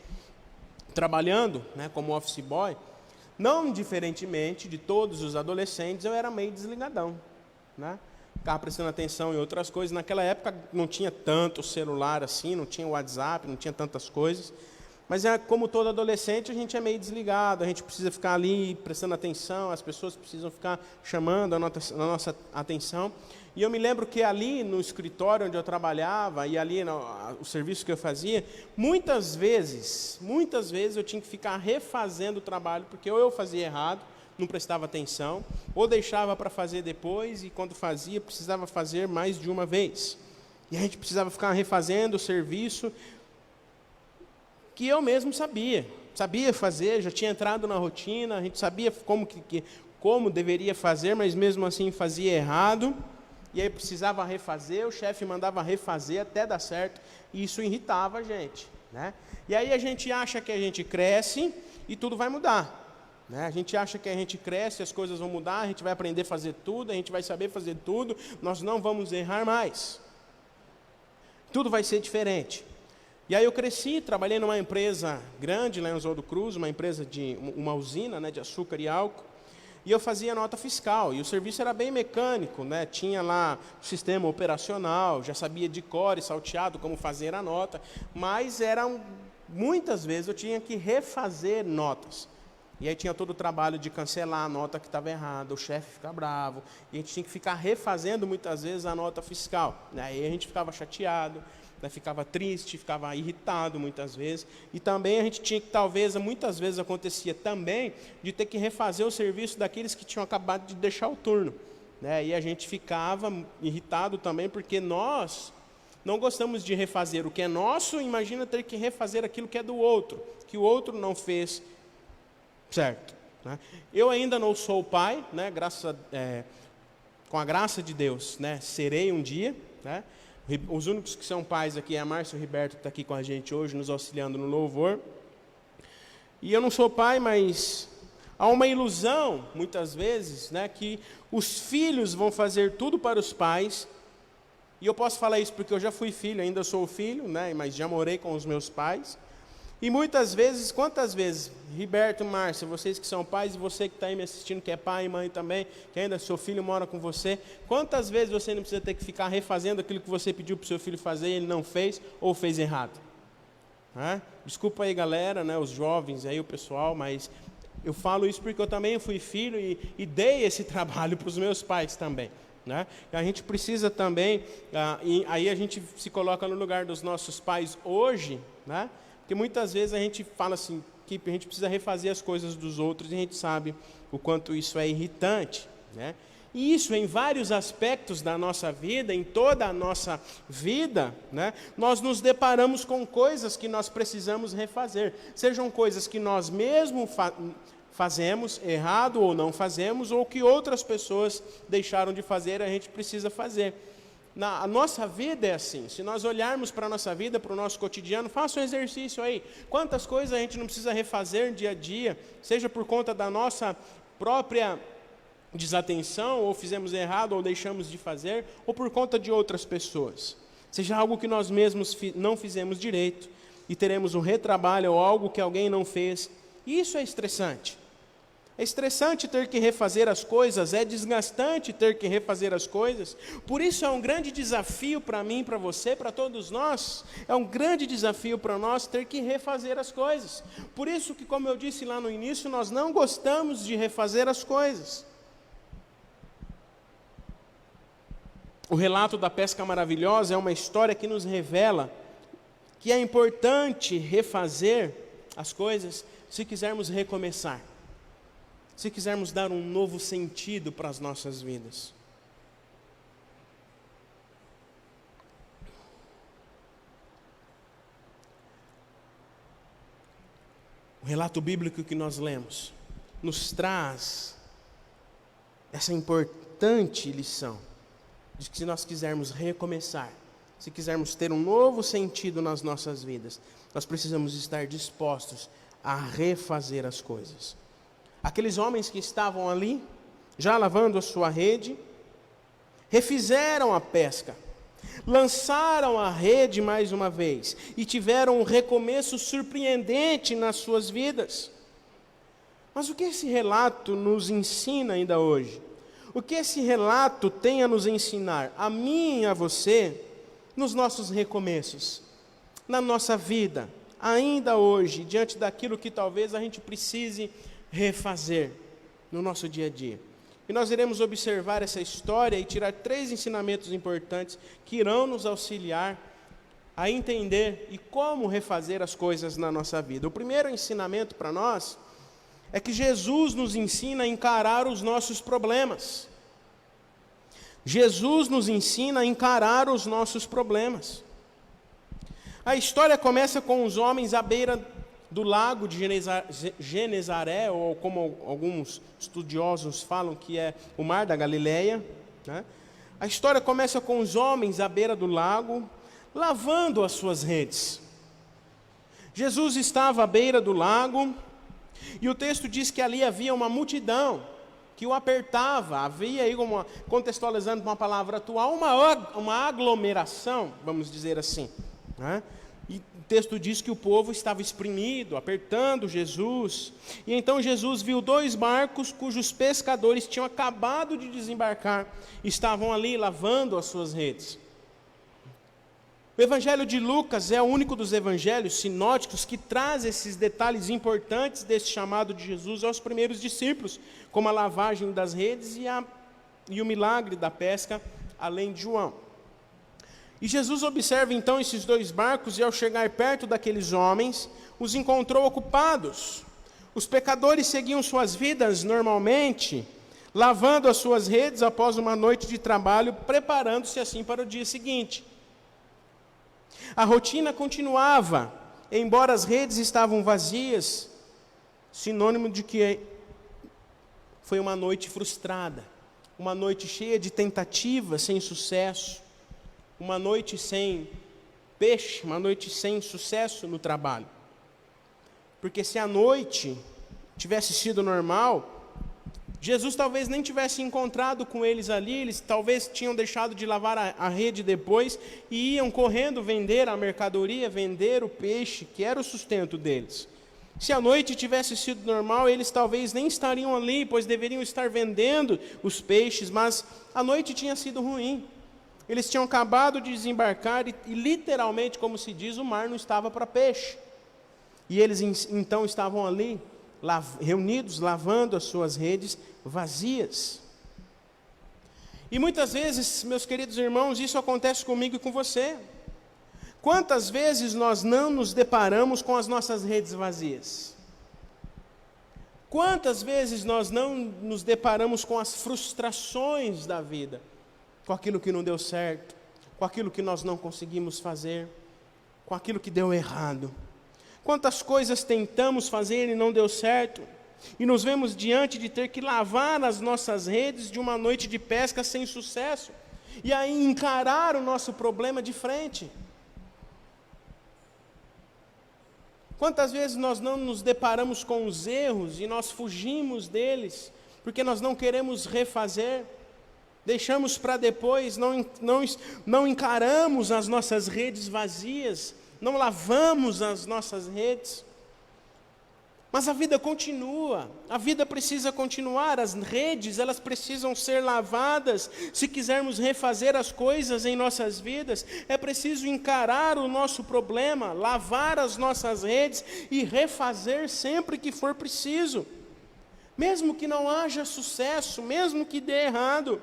trabalhando, né, como office boy, não diferentemente de todos os adolescentes, eu era meio desligadão, né? Ficava prestando atenção em outras coisas. Naquela época não tinha tanto celular assim, não tinha WhatsApp, não tinha tantas coisas. Mas como todo adolescente, a gente é meio desligado, a gente precisa ficar ali prestando atenção, as pessoas precisam ficar chamando a nossa atenção. E eu me lembro que ali no escritório onde eu trabalhava, e ali o serviço que eu fazia, muitas vezes eu tinha que ficar refazendo o trabalho, porque ou eu fazia errado, não prestava atenção, ou deixava para fazer depois, e quando fazia, precisava fazer mais de uma vez. E a gente precisava ficar refazendo o serviço que eu mesmo sabia fazer, já tinha entrado na rotina, a gente sabia como deveria fazer, mas mesmo assim fazia errado, e aí precisava refazer, o chefe mandava refazer até dar certo, e isso irritava a gente, né? E aí a gente acha que a gente cresce e tudo vai mudar, né? A gente acha que a gente cresce, as coisas vão mudar, a gente vai aprender a fazer tudo, a gente vai saber fazer tudo, nós não vamos errar mais, tudo vai ser diferente. E aí eu cresci, trabalhei numa empresa grande lá em Oswaldo Cruz, uma usina, né, de açúcar e álcool, e eu fazia nota fiscal, e o serviço era bem mecânico, né, tinha lá o sistema operacional, já sabia de cor e salteado como fazer a nota, mas muitas vezes eu tinha que refazer notas. E aí tinha todo o trabalho de cancelar a nota que estava errada, o chefe fica bravo, e a gente tinha que ficar refazendo muitas vezes a nota fiscal. Aí a gente ficava chateado, né, ficava triste, ficava irritado muitas vezes, e também a gente tinha que, muitas vezes acontecia também, de ter que refazer o serviço daqueles que tinham acabado de deixar o turno, né, e a gente ficava irritado também, porque nós não gostamos de refazer o que é nosso, imagina ter que refazer aquilo que é do outro, que o outro não fez certo, né? Eu ainda não sou pai, né, com a graça de Deus, né, serei um dia, né? Os únicos que são pais aqui é a Márcia e o Roberto, que está aqui com a gente hoje, nos auxiliando no louvor. E eu não sou pai, mas há uma ilusão, muitas vezes, né, que os filhos vão fazer tudo para os pais. E eu posso falar isso porque eu já fui filho, ainda sou filho, né, mas já morei com os meus pais. E muitas vezes, quantas vezes, Roberto, Márcia, vocês que são pais, e você que está aí me assistindo, que é pai e mãe também, que ainda seu filho mora com você, quantas vezes você não precisa ter que ficar refazendo aquilo que você pediu para o seu filho fazer e ele não fez, ou fez errado? Desculpa aí, galera, né, os jovens aí, o pessoal, mas eu falo isso porque eu também fui filho e dei esse trabalho para os meus pais também, né? A gente precisa também, e aí a gente se coloca no lugar dos nossos pais hoje, né? Porque muitas vezes a gente fala assim, que a gente precisa refazer as coisas dos outros, e a gente sabe o quanto isso é irritante, né? E isso em vários aspectos da nossa vida, em toda a nossa vida, né, nós nos deparamos com coisas que nós precisamos refazer. Sejam coisas que nós mesmos fazemos errado ou não fazemos, ou que outras pessoas deixaram de fazer e a gente precisa fazer. A nossa vida é assim. Se nós olharmos para a nossa vida, para o nosso cotidiano, faça um exercício aí. Quantas coisas a gente não precisa refazer dia a dia, seja por conta da nossa própria desatenção, ou fizemos errado, ou deixamos de fazer, ou por conta de outras pessoas. Seja algo que nós mesmos não fizemos direito, e teremos um retrabalho, ou algo que alguém não fez. E isso é estressante. É estressante ter que refazer as coisas, é desgastante ter que refazer as coisas. Por isso é um grande desafio para mim, para você, para todos nós. É um grande desafio para nós ter que refazer as coisas. Por isso que, como eu disse lá no início, nós não gostamos de refazer as coisas. O relato da pesca maravilhosa é uma história que nos revela que é importante refazer as coisas se quisermos recomeçar, se quisermos dar um novo sentido para as nossas vidas. O relato bíblico que nós lemos nos traz essa importante lição de que se nós quisermos recomeçar, se quisermos ter um novo sentido nas nossas vidas, nós precisamos estar dispostos a refazer as coisas. Aqueles homens que estavam ali, já lavando a sua rede, refizeram a pesca, lançaram a rede mais uma vez e tiveram um recomeço surpreendente nas suas vidas. Mas o que esse relato nos ensina ainda hoje? O que esse relato tem a nos ensinar, a mim e a você, nos nossos recomeços, na nossa vida, ainda hoje, diante daquilo que talvez a gente precise refazer no nosso dia a dia? E nós iremos observar essa história e tirar 3 ensinamentos importantes que irão nos auxiliar a entender e como refazer as coisas na nossa vida. O primeiro ensinamento para nós é que Jesus nos ensina a encarar os nossos problemas. Jesus nos ensina a encarar os nossos problemas. A história começa com os homens à beira do lago de Genezaré, ou como alguns estudiosos falam que é o mar da Galileia, né? A história começa com os homens à beira do lago, lavando as suas redes. Jesus estava à beira do lago, e o texto diz que ali havia uma multidão que o apertava. Havia aí, contextualizando com uma palavra atual, uma aglomeração, vamos dizer assim, né? E o texto diz que o povo estava espremido, apertando Jesus. E então Jesus viu 2 barcos cujos pescadores tinham acabado de desembarcar, estavam ali lavando as suas redes. O Evangelho de Lucas é o único dos evangelhos sinóticos que traz esses detalhes importantes desse chamado de Jesus aos primeiros discípulos, como a lavagem das redes e o milagre da pesca, além de João. E Jesus observa então esses 2 barcos e, ao chegar perto daqueles homens, os encontrou ocupados. Os pecadores seguiam suas vidas normalmente, lavando as suas redes após uma noite de trabalho, preparando-se assim para o dia seguinte. A rotina continuava, embora as redes estavam vazias, sinônimo de que foi uma noite frustrada, uma noite cheia de tentativas, sem sucesso, uma noite sem peixe, uma noite sem sucesso no trabalho. Porque se a noite tivesse sido normal, Jesus talvez nem tivesse encontrado com eles ali, eles talvez tinham deixado de lavar a rede depois e iam correndo vender a mercadoria, vender o peixe, que era o sustento deles. Se a noite tivesse sido normal, eles talvez nem estariam ali, pois deveriam estar vendendo os peixes, mas a noite tinha sido ruim. Eles tinham acabado de desembarcar e literalmente, como se diz, o mar não estava para peixe. E eles então estavam ali, reunidos, lavando as suas redes vazias. E muitas vezes, meus queridos irmãos, isso acontece comigo e com você. Quantas vezes nós não nos deparamos com as nossas redes vazias? Quantas vezes nós não nos deparamos com as frustrações da vida? Com aquilo que não deu certo, com aquilo que nós não conseguimos fazer, com aquilo que deu errado. Quantas coisas tentamos fazer e não deu certo, e nos vemos diante de ter que lavar as nossas redes de uma noite de pesca sem sucesso, e aí encarar o nosso problema de frente. Quantas vezes nós não nos deparamos com os erros e nós fugimos deles, porque nós não queremos refazer, deixamos para depois, não encaramos as nossas redes vazias, não lavamos as nossas redes. Mas a vida continua, a vida precisa continuar, as redes elas precisam ser lavadas. Se quisermos refazer as coisas em nossas vidas, é preciso encarar o nosso problema, lavar as nossas redes e refazer sempre que for preciso. Mesmo que não haja sucesso, mesmo que dê errado.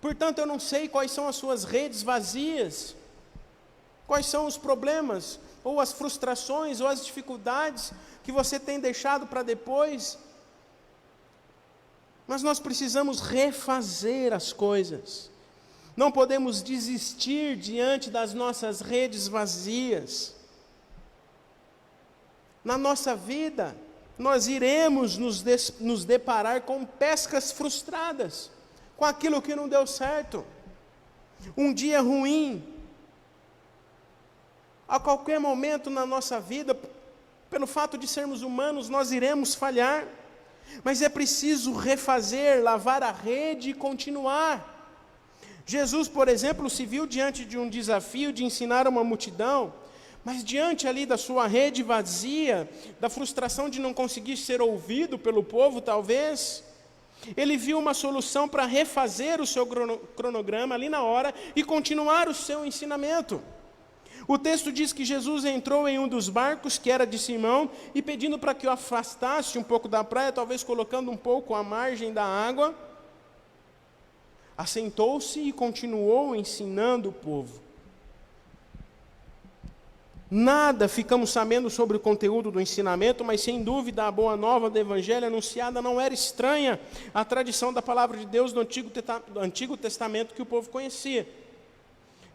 Portanto, eu não sei quais são as suas redes vazias. Quais são os problemas, ou as frustrações, ou as dificuldades que você tem deixado para depois? Mas nós precisamos refazer as coisas. Não podemos desistir diante das nossas redes vazias. Na nossa vida, nós iremos nos deparar com pescas frustradas, com aquilo que não deu certo. Um dia ruim. A qualquer momento na nossa vida, pelo fato de sermos humanos, nós iremos falhar. Mas é preciso refazer, lavar a rede e continuar. Jesus, por exemplo, se viu diante de um desafio de ensinar uma multidão, mas diante ali da sua rede vazia, da frustração de não conseguir ser ouvido pelo povo, talvez, ele viu uma solução para refazer o seu cronograma ali na hora e continuar o seu ensinamento. O texto diz que Jesus entrou em um dos barcos, que era de Simão, e pedindo para que o afastasse um pouco da praia, talvez colocando um pouco à margem da água, assentou-se e continuou ensinando o povo. Nada ficamos sabendo sobre o conteúdo do ensinamento, mas sem dúvida a boa nova do Evangelho anunciada não era estranha à tradição da palavra de Deus do Antigo Testamento que o povo conhecia.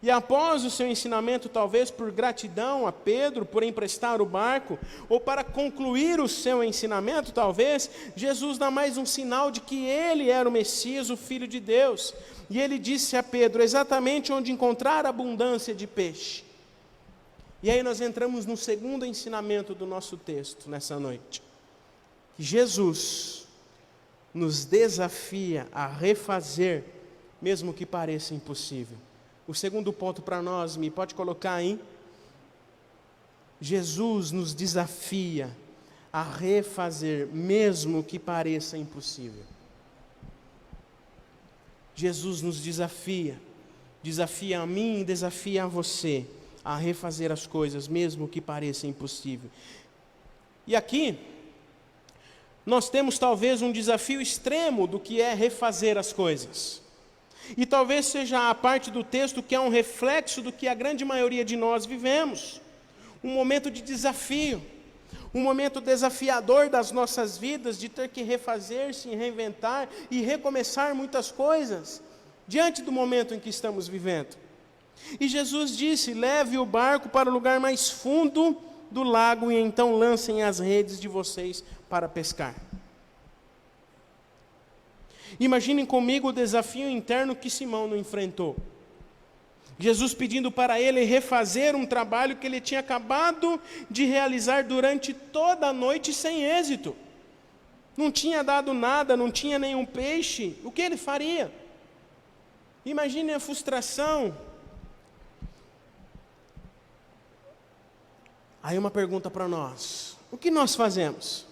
E após o seu ensinamento, talvez por gratidão a Pedro, por emprestar o barco, ou para concluir o seu ensinamento, talvez, Jesus dá mais um sinal de que ele era o Messias, o Filho de Deus. E ele disse a Pedro exatamente onde encontrar abundância de peixe. E aí nós entramos no segundo ensinamento do nosso texto, nessa noite. Jesus nos desafia a refazer, mesmo que pareça impossível. O segundo ponto para nós, pode colocar aí. Jesus nos desafia a refazer, mesmo que pareça impossível. Jesus nos desafia a mim e desafia a você a refazer as coisas, mesmo que pareça impossível. E aqui, nós temos talvez um desafio extremo do que é refazer as coisas. E talvez seja a parte do texto que é um reflexo do que a grande maioria de nós vivemos. Um momento de desafio, um momento desafiador das nossas vidas, de ter que refazer, se reinventar e recomeçar muitas coisas, diante do momento em que estamos vivendo. E Jesus disse: leve o barco para o lugar mais fundo do lago e então lancem as redes de vocês para pescar. Imaginem comigo o desafio interno que Simão não enfrentou. Jesus pedindo para ele refazer um trabalho que ele tinha acabado de realizar durante toda a noite sem êxito. Não tinha dado nada, não tinha nenhum peixe. O que ele faria? Imaginem a frustração. Aí uma pergunta para nós: o que nós fazemos?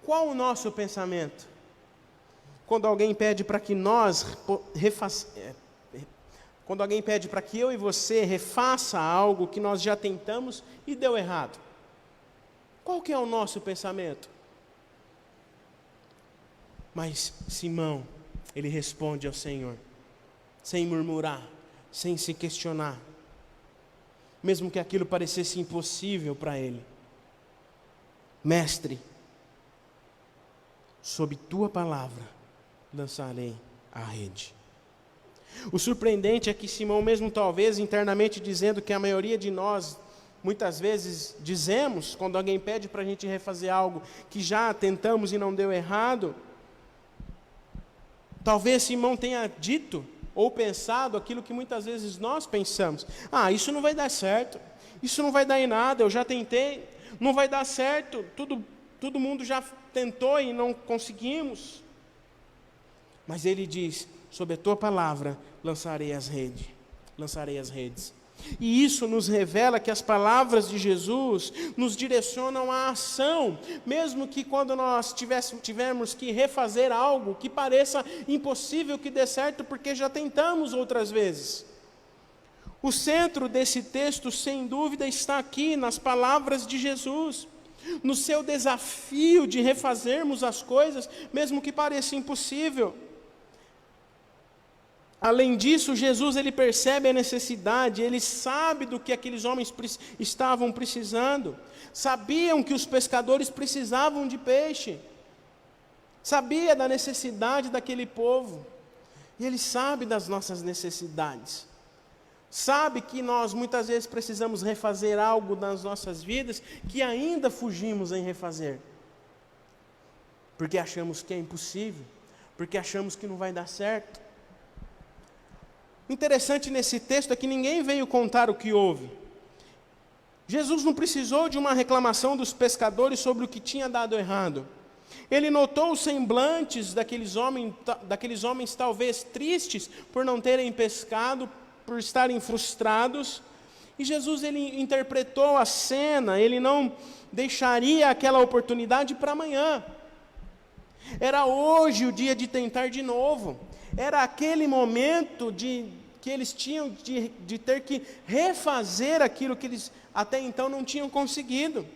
Qual o nosso pensamento? Quando alguém pede para que quando alguém pede para que eu e você refaça algo que nós já tentamos e deu errado, qual que é o nosso pensamento? Mas Simão, ele responde ao Senhor, sem murmurar, sem se questionar, mesmo que aquilo parecesse impossível para ele. Mestre, sob tua palavra lançarei a rede. O surpreendente é que Simão, mesmo talvez internamente dizendo que a maioria de nós, muitas vezes dizemos, quando alguém pede para a gente refazer algo que já tentamos e não deu errado, talvez Simão tenha dito ou pensado aquilo que muitas vezes nós pensamos: isso não vai dar certo, isso não vai dar em nada, eu já tentei, não vai dar certo, todo mundo já tentou e não conseguimos. Mas ele diz: sob a tua palavra lançarei as redes. E isso nos revela que as palavras de Jesus nos direcionam à ação, mesmo que quando nós tivermos que refazer algo que pareça impossível que dê certo, porque já tentamos outras vezes. O centro desse texto, sem dúvida, está aqui nas palavras de Jesus, no seu desafio de refazermos as coisas, mesmo que pareça impossível. Além disso, Jesus ele percebe a necessidade, ele sabe do que aqueles homens estavam precisando. Sabiam que os pescadores precisavam de peixe. Sabia da necessidade daquele povo. E ele sabe das nossas necessidades. Sabe que nós muitas vezes precisamos refazer algo nas nossas vidas que ainda fugimos em refazer. Porque achamos que é impossível, porque achamos que não vai dar certo. O interessante nesse texto é que ninguém veio contar o que houve. Jesus não precisou de uma reclamação dos pescadores sobre o que tinha dado errado. Ele notou os semblantes daqueles homens talvez tristes por não terem pescado, por estarem frustrados. E Jesus ele interpretou a cena, ele não deixaria aquela oportunidade para amanhã. Era hoje o dia de tentar de novo. Era aquele momento que eles tinham de ter que refazer aquilo que eles até então não tinham conseguido.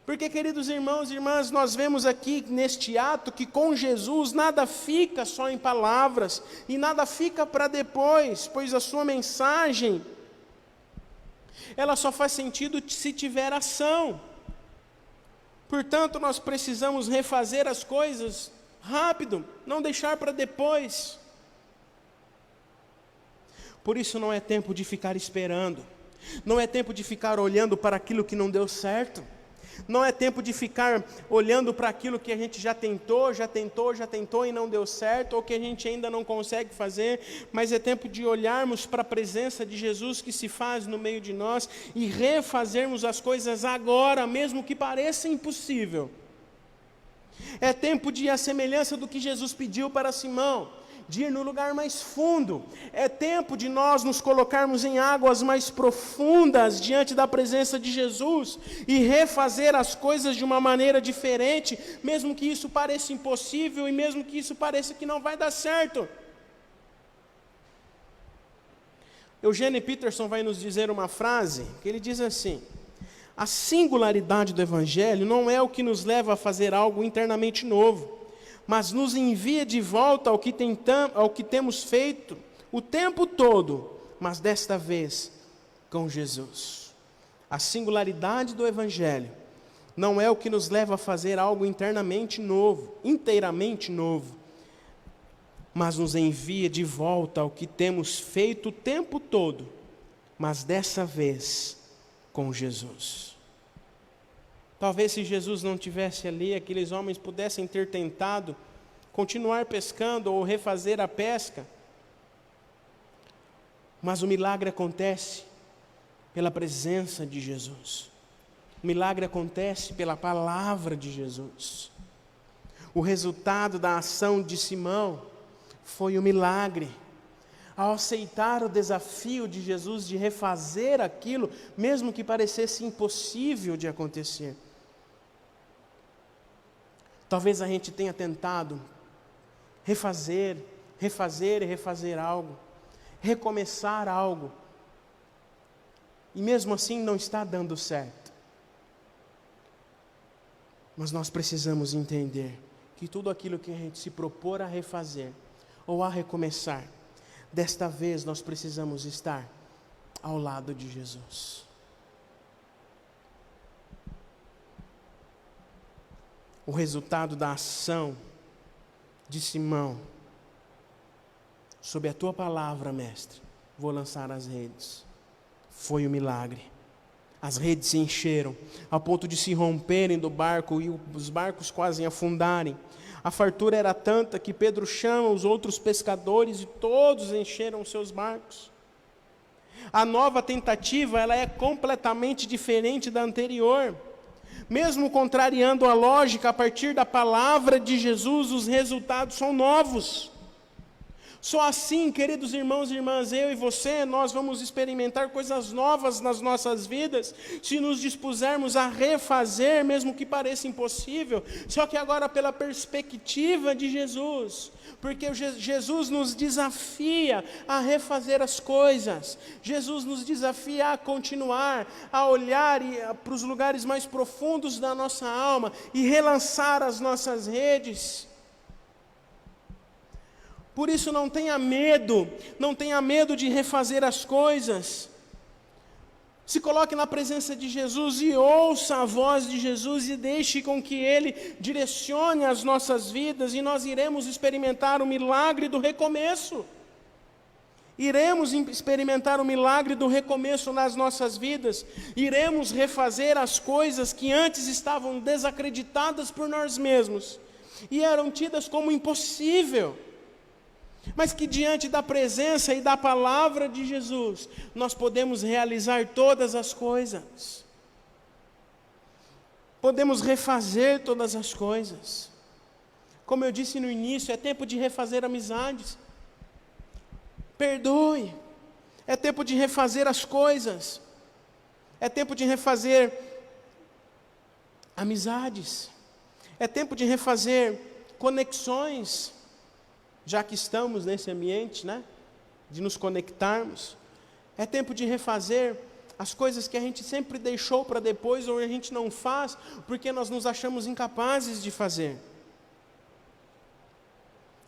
Porque, queridos irmãos e irmãs, nós vemos aqui neste ato que com Jesus nada fica só em palavras e nada fica para depois, pois a sua mensagem, ela só faz sentido se tiver ação. Portanto, nós precisamos refazer as coisas rápido, não deixar para depois. Por isso não é tempo de ficar esperando, não é tempo de ficar olhando para aquilo que não deu certo, não é tempo de ficar olhando para aquilo que a gente já tentou e não deu certo, ou que a gente ainda não consegue fazer, mas é tempo de olharmos para a presença de Jesus que se faz no meio de nós e refazermos as coisas agora, mesmo que pareça impossível. É tempo de, à semelhança do que Jesus pediu para Simão, de ir no lugar mais fundo. É tempo de nós nos colocarmos em águas mais profundas diante da presença de Jesus e refazer as coisas de uma maneira diferente, mesmo que isso pareça impossível e mesmo que isso pareça que não vai dar certo. Eugene Peterson vai nos dizer uma frase que ele diz assim: a singularidade do Evangelho não é o que nos leva a fazer algo internamente novo, mas nos envia de volta ao que temos feito o tempo todo, mas desta vez com Jesus. A singularidade do Evangelho não é o que nos leva a fazer algo inteiramente novo, mas nos envia de volta ao que temos feito o tempo todo, mas dessa vez com Jesus. Talvez se Jesus não tivesse ali, aqueles homens pudessem ter tentado continuar pescando ou refazer a pesca. Mas o milagre acontece pela presença de Jesus. O milagre acontece pela palavra de Jesus. O resultado da ação de Simão foi o milagre. Ao aceitar o desafio de Jesus de refazer aquilo, mesmo que parecesse impossível de acontecer. Talvez a gente tenha tentado refazer algo, recomeçar algo, e mesmo assim não está dando certo. Mas nós precisamos entender que tudo aquilo que a gente se propor a refazer ou a recomeçar, desta vez nós precisamos estar ao lado de Jesus. O resultado da ação de Simão, sob a tua palavra, mestre, vou lançar as redes, foi o milagre. As redes se encheram, a ponto de se romperem do barco e os barcos quase afundarem. A fartura era tanta que Pedro chama os outros pescadores e todos encheram seus barcos. A nova tentativa, ela é completamente diferente da anterior. Mesmo contrariando a lógica, a partir da palavra de Jesus, os resultados são novos. Só assim, queridos irmãos e irmãs, eu e você, nós vamos experimentar coisas novas nas nossas vidas, se nos dispusermos a refazer, mesmo que pareça impossível, só que agora pela perspectiva de Jesus, porque Jesus nos desafia a refazer as coisas, Jesus nos desafia a continuar, a olhar para os lugares mais profundos da nossa alma e relançar as nossas redes. Por isso não tenha medo de refazer as coisas. Se coloque na presença de Jesus e ouça a voz de Jesus e deixe com que Ele direcione as nossas vidas e nós iremos experimentar o milagre do recomeço. Iremos experimentar o milagre do recomeço nas nossas vidas. Iremos refazer as coisas que antes estavam desacreditadas por nós mesmos e eram tidas como impossível. Mas que diante da presença e da palavra de Jesus, nós podemos realizar todas as coisas. Podemos refazer todas as coisas. Como eu disse no início, é tempo de refazer amizades. Perdoe. É tempo de refazer as coisas. É tempo de refazer amizades. É tempo de refazer conexões. Já que estamos nesse ambiente, né, de nos conectarmos, é tempo de refazer as coisas que a gente sempre deixou para depois, ou a gente não faz, porque nós nos achamos incapazes de fazer.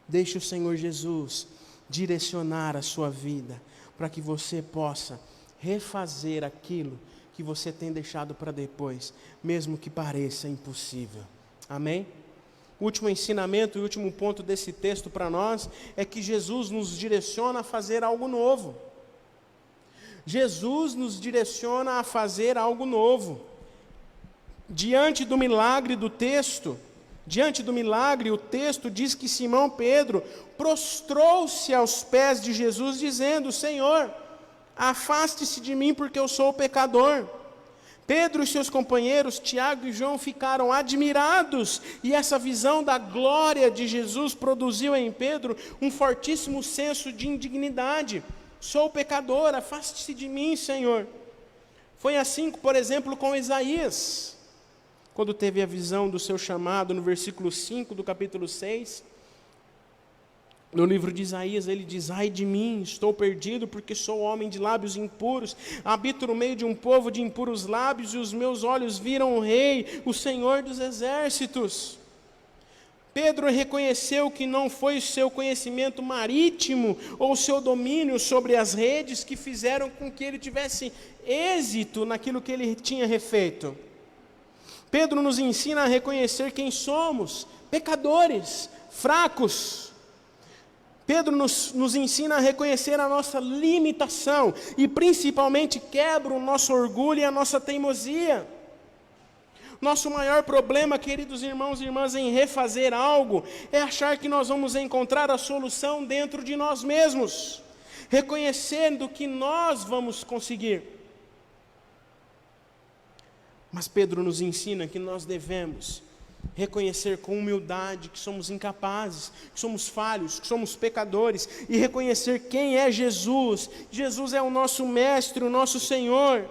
Deixe o Senhor Jesus direcionar a sua vida, para que você possa refazer aquilo que você tem deixado para depois, mesmo que pareça impossível. Amém? O último ensinamento e o último ponto desse texto para nós é que Jesus nos direciona a fazer algo novo. Jesus nos direciona a fazer algo novo. Diante do milagre do texto, o texto diz que Simão Pedro prostrou-se aos pés de Jesus, dizendo: Senhor, afaste-se de mim, porque eu sou pecador. Pedro e seus companheiros, Tiago e João, ficaram admirados, e essa visão da glória de Jesus produziu em Pedro um fortíssimo senso de indignidade. Sou pecador, afaste-se de mim, Senhor. Foi assim, por exemplo, com Isaías, quando teve a visão do seu chamado, no versículo 5 do capítulo 6, no livro de Isaías, ele diz: ai de mim, estou perdido, porque sou homem de lábios impuros, habito no meio de um povo de impuros lábios, e os meus olhos viram o Rei, o Senhor dos exércitos. Pedro reconheceu que não foi o seu conhecimento marítimo ou o seu domínio sobre as redes que fizeram com que ele tivesse êxito naquilo que ele tinha refeito. Pedro nos ensina a reconhecer quem somos: pecadores, fracos. Pedro nos ensina a reconhecer a nossa limitação e principalmente quebra o nosso orgulho e a nossa teimosia. Nosso maior problema, queridos irmãos e irmãs, em refazer algo é achar que nós vamos encontrar a solução dentro de nós mesmos, reconhecendo que nós vamos conseguir. Mas Pedro nos ensina que nós devemos reconhecer com humildade que somos incapazes, que somos falhos, que somos pecadores, e reconhecer quem é Jesus. Jesus é o nosso mestre, o nosso Senhor,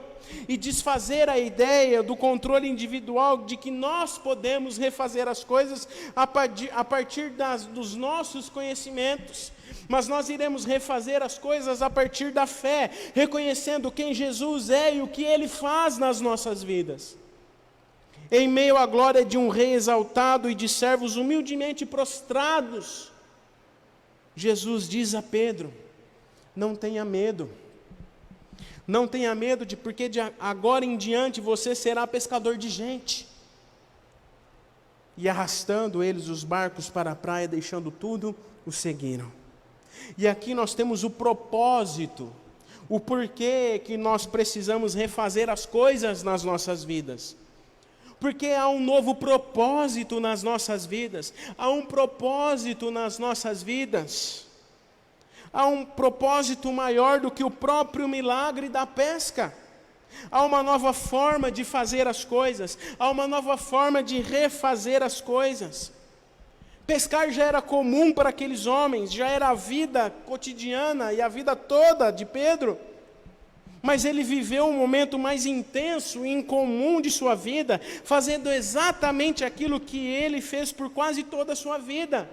e desfazer a ideia do controle individual de que nós podemos refazer as coisas a partir dos nossos conhecimentos, mas nós iremos refazer as coisas a partir da fé, reconhecendo quem Jesus é e o que Ele faz nas nossas vidas. Em meio à glória de um rei exaltado e de servos humildemente prostrados, Jesus diz a Pedro: não tenha medo. Não tenha medo, porque de agora em diante você será pescador de gente. E arrastando eles os barcos para a praia, deixando tudo, o seguiram. E aqui nós temos o propósito, o porquê que nós precisamos refazer as coisas nas nossas vidas. Porque há um novo propósito nas nossas vidas, há um propósito nas nossas vidas, há um propósito maior do que o próprio milagre da pesca. Há uma nova forma de fazer as coisas, há uma nova forma de refazer as coisas. Pescar já era comum para aqueles homens, já era a vida cotidiana e a vida toda de Pedro. Mas ele viveu um momento mais intenso e incomum de sua vida, fazendo exatamente aquilo que ele fez por quase toda a sua vida.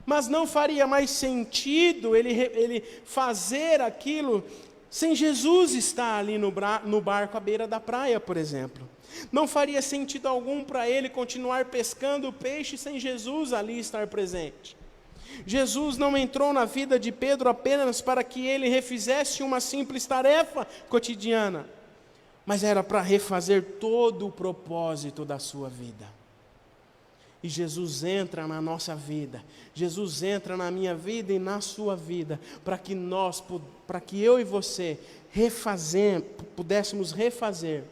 Mas não faria mais sentido ele fazer aquilo sem Jesus estar ali no barco à beira da praia, por exemplo. Não faria sentido algum para ele continuar pescando peixe sem Jesus ali estar presente. Jesus não entrou na vida de Pedro apenas para que ele refizesse uma simples tarefa cotidiana, mas era para refazer todo o propósito da sua vida. E Jesus entra na nossa vida, Jesus entra na minha vida e na sua vida, para que eu e você pudéssemos refazer,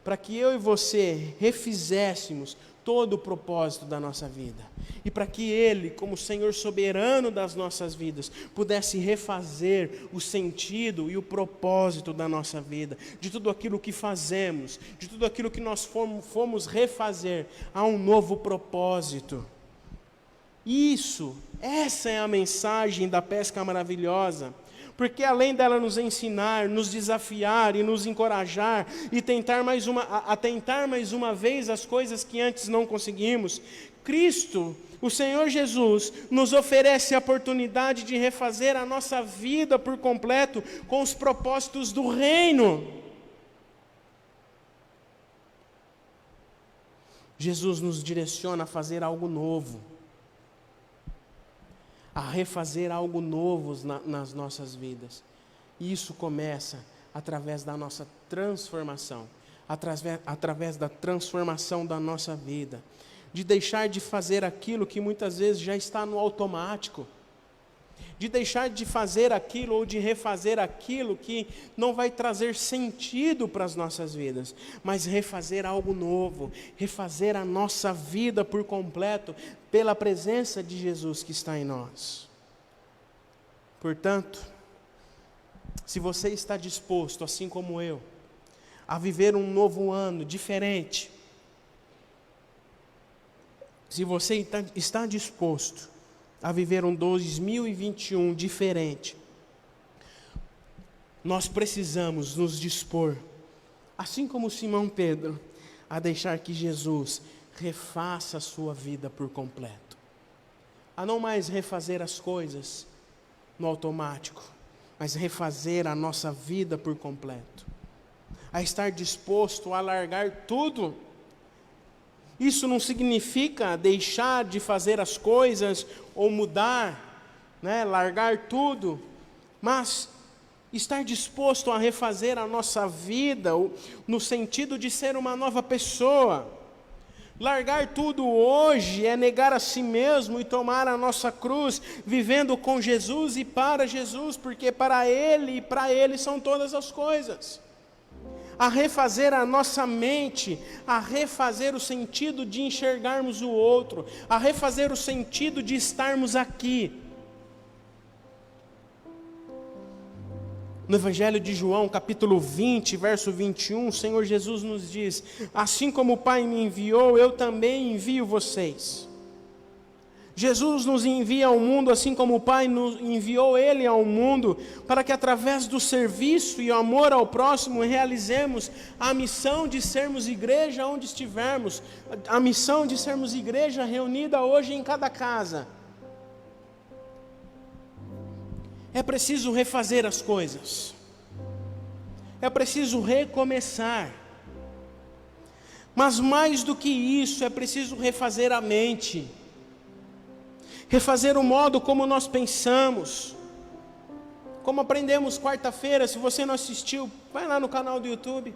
para que eu e você refizéssemos todo o propósito da nossa vida, e para que Ele, como Senhor soberano das nossas vidas, pudesse refazer o sentido e o propósito da nossa vida, de tudo aquilo que fazemos, de tudo aquilo que nós fomos refazer, há um novo propósito. Essa é a mensagem da pesca maravilhosa, porque além dela nos ensinar, nos desafiar e nos encorajar e tentar mais uma vez as coisas que antes não conseguimos, Cristo, o Senhor Jesus, nos oferece a oportunidade de refazer a nossa vida por completo com os propósitos do reino. Jesus nos direciona a fazer algo novo, a refazer algo novo nas nossas vidas. E isso começa através da nossa transformação, através da transformação da nossa vida, de deixar de fazer aquilo que muitas vezes já está no automático, de deixar de fazer aquilo ou de refazer aquilo que não vai trazer sentido para as nossas vidas, mas refazer algo novo, refazer a nossa vida por completo, pela presença de Jesus que está em nós. Portanto, se você está disposto, assim como eu, a viver um novo ano diferente, se você está disposto a viver um 2021 diferente, nós precisamos nos dispor, assim como Simão Pedro, a deixar que Jesus refaça a sua vida por completo, a não mais refazer as coisas no automático, mas refazer a nossa vida por completo, a estar disposto a largar tudo. Isso não significa deixar de fazer as coisas ou mudar, largar tudo, mas estar disposto a refazer a nossa vida no sentido de ser uma nova pessoa. Largar tudo hoje é negar a si mesmo e tomar a nossa cruz, vivendo com Jesus e para Jesus, porque para Ele e para Ele são todas as coisas. A refazer a nossa mente, a refazer o sentido de enxergarmos o outro, a refazer o sentido de estarmos aqui. No Evangelho de João, capítulo 20, verso 21, o Senhor Jesus nos diz: assim como o Pai me enviou, eu também envio vocês. Jesus nos envia ao mundo, assim como o Pai nos enviou Ele ao mundo, para que através do serviço e amor ao próximo, realizemos a missão de sermos igreja onde estivermos, a missão de sermos igreja reunida hoje em cada casa. É preciso refazer as coisas, é preciso recomeçar, mas mais do que isso, é preciso refazer a mente, refazer o modo como nós pensamos, como aprendemos quarta-feira. Se você não assistiu, vai lá no canal do YouTube,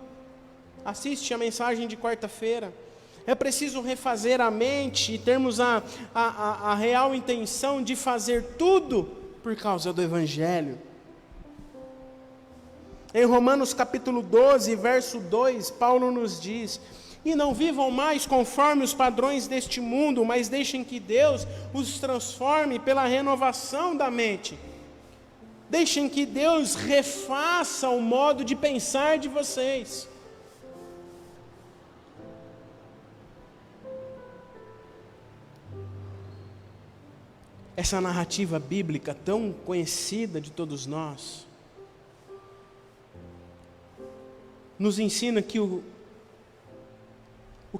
assiste a mensagem de quarta-feira. É preciso refazer a mente e termos a real intenção de fazer tudo por causa do Evangelho. Em Romanos capítulo 12, verso 2, Paulo nos diz: e não vivam mais conforme os padrões deste mundo, mas deixem que Deus os transforme pela renovação da mente. Deixem que Deus refaça o modo de pensar de vocês. Essa narrativa bíblica tão conhecida de todos nós nos ensina que o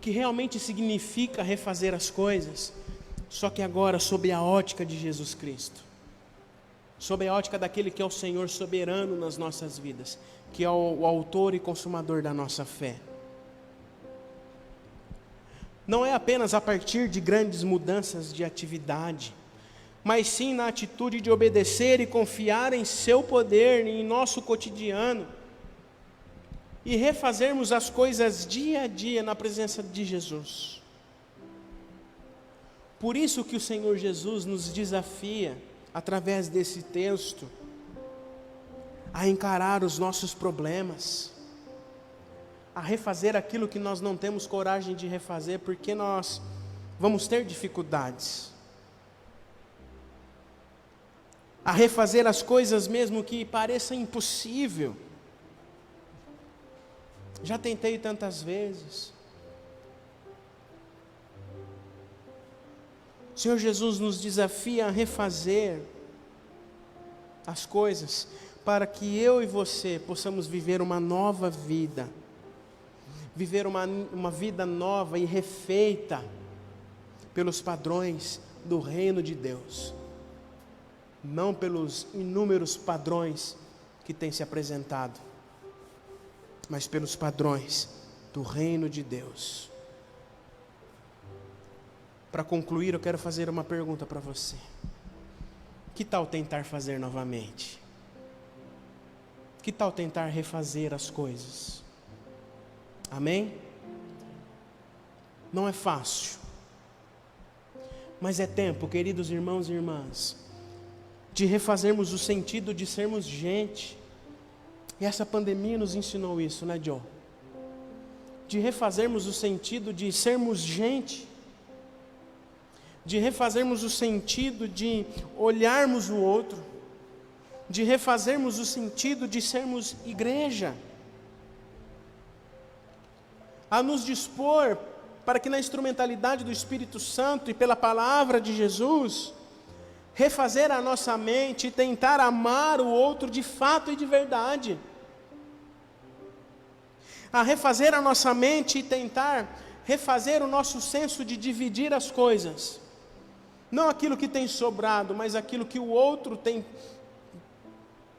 que realmente significa refazer as coisas, só que agora sob a ótica de Jesus Cristo, sob a ótica daquele que é o Senhor soberano nas nossas vidas, que é o autor e consumador da nossa fé. não é apenas a partir de grandes mudanças de atividade, mas sim na atitude de obedecer e confiar em seu poder em nosso cotidiano e refazermos as coisas dia a dia na presença de Jesus. Por isso que o Senhor Jesus nos desafia, através desse texto, a encarar os nossos problemas, a refazer aquilo que nós não temos coragem de refazer, porque nós vamos ter dificuldades, a refazer as coisas mesmo que pareçam impossível. Já tentei tantas vezes. O Senhor Jesus nos desafia a refazer as coisas, para que eu e você possamos viver uma nova vida, viver uma vida nova e refeita pelos padrões do reino de Deus, não pelos inúmeros padrões que têm se apresentado, mas pelos padrões do reino de Deus. Para concluir, eu quero fazer uma pergunta para você. Que tal tentar fazer novamente? Que tal tentar refazer as coisas? Amém? Não é fácil, mas é tempo, queridos irmãos e irmãs, de refazermos o sentido de sermos gente. E essa pandemia nos ensinou isso, né, Joe? De refazermos o sentido de sermos gente, de refazermos o sentido de olharmos o outro, de refazermos o sentido de sermos igreja, a nos dispor para que na instrumentalidade do Espírito Santo e pela palavra de Jesus, refazer a nossa mente e tentar amar o outro de fato e de verdade, a refazer a nossa mente e tentar refazer o nosso senso de dividir as coisas, não aquilo que tem sobrado, mas aquilo que o outro tem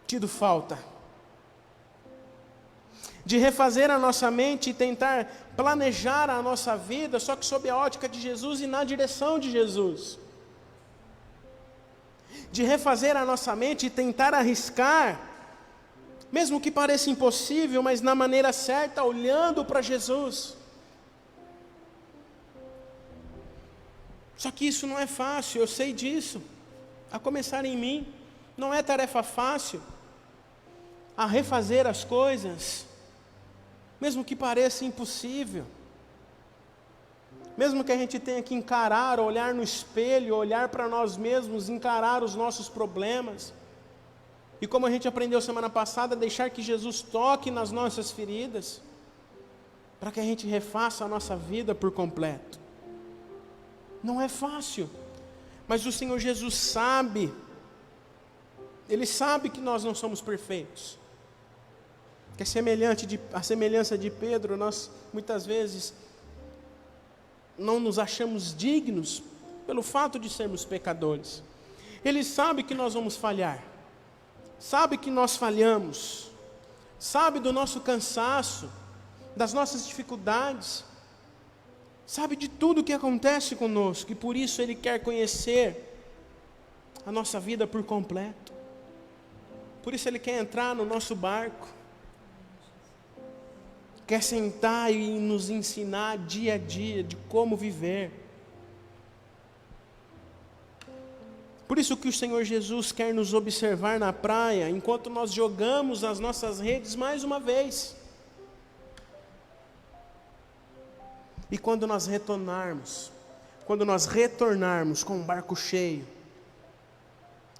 tido falta, de refazer a nossa mente e tentar planejar a nossa vida, só que sob a ótica de Jesus e na direção de Jesus, de refazer a nossa mente e tentar arriscar, mesmo que pareça impossível, mas na maneira certa, olhando para Jesus. Só que isso não é fácil, eu sei disso. A começar em mim, não é tarefa fácil. A refazer as coisas, mesmo que pareça impossível. Mesmo que a gente tenha que encarar, olhar no espelho, olhar para nós mesmos, encarar os nossos problemas. E como a gente aprendeu semana passada, deixar que Jesus toque nas nossas feridas, para que a gente refaça a nossa vida por completo. Não é fácil, mas o Senhor Jesus sabe, Ele sabe que nós não somos perfeitos, que a semelhança de Pedro, nós muitas vezes não nos achamos dignos, pelo fato de sermos pecadores. Ele sabe que nós vamos falhar, sabe que nós falhamos, sabe do nosso cansaço, das nossas dificuldades, sabe de tudo o que acontece conosco, e por isso Ele quer conhecer a nossa vida por completo. Por isso Ele quer entrar no nosso barco, quer sentar e nos ensinar dia a dia de como viver. Por isso que o Senhor Jesus quer nos observar na praia, enquanto nós jogamos as nossas redes mais uma vez. E quando nós retornarmos com um barco cheio,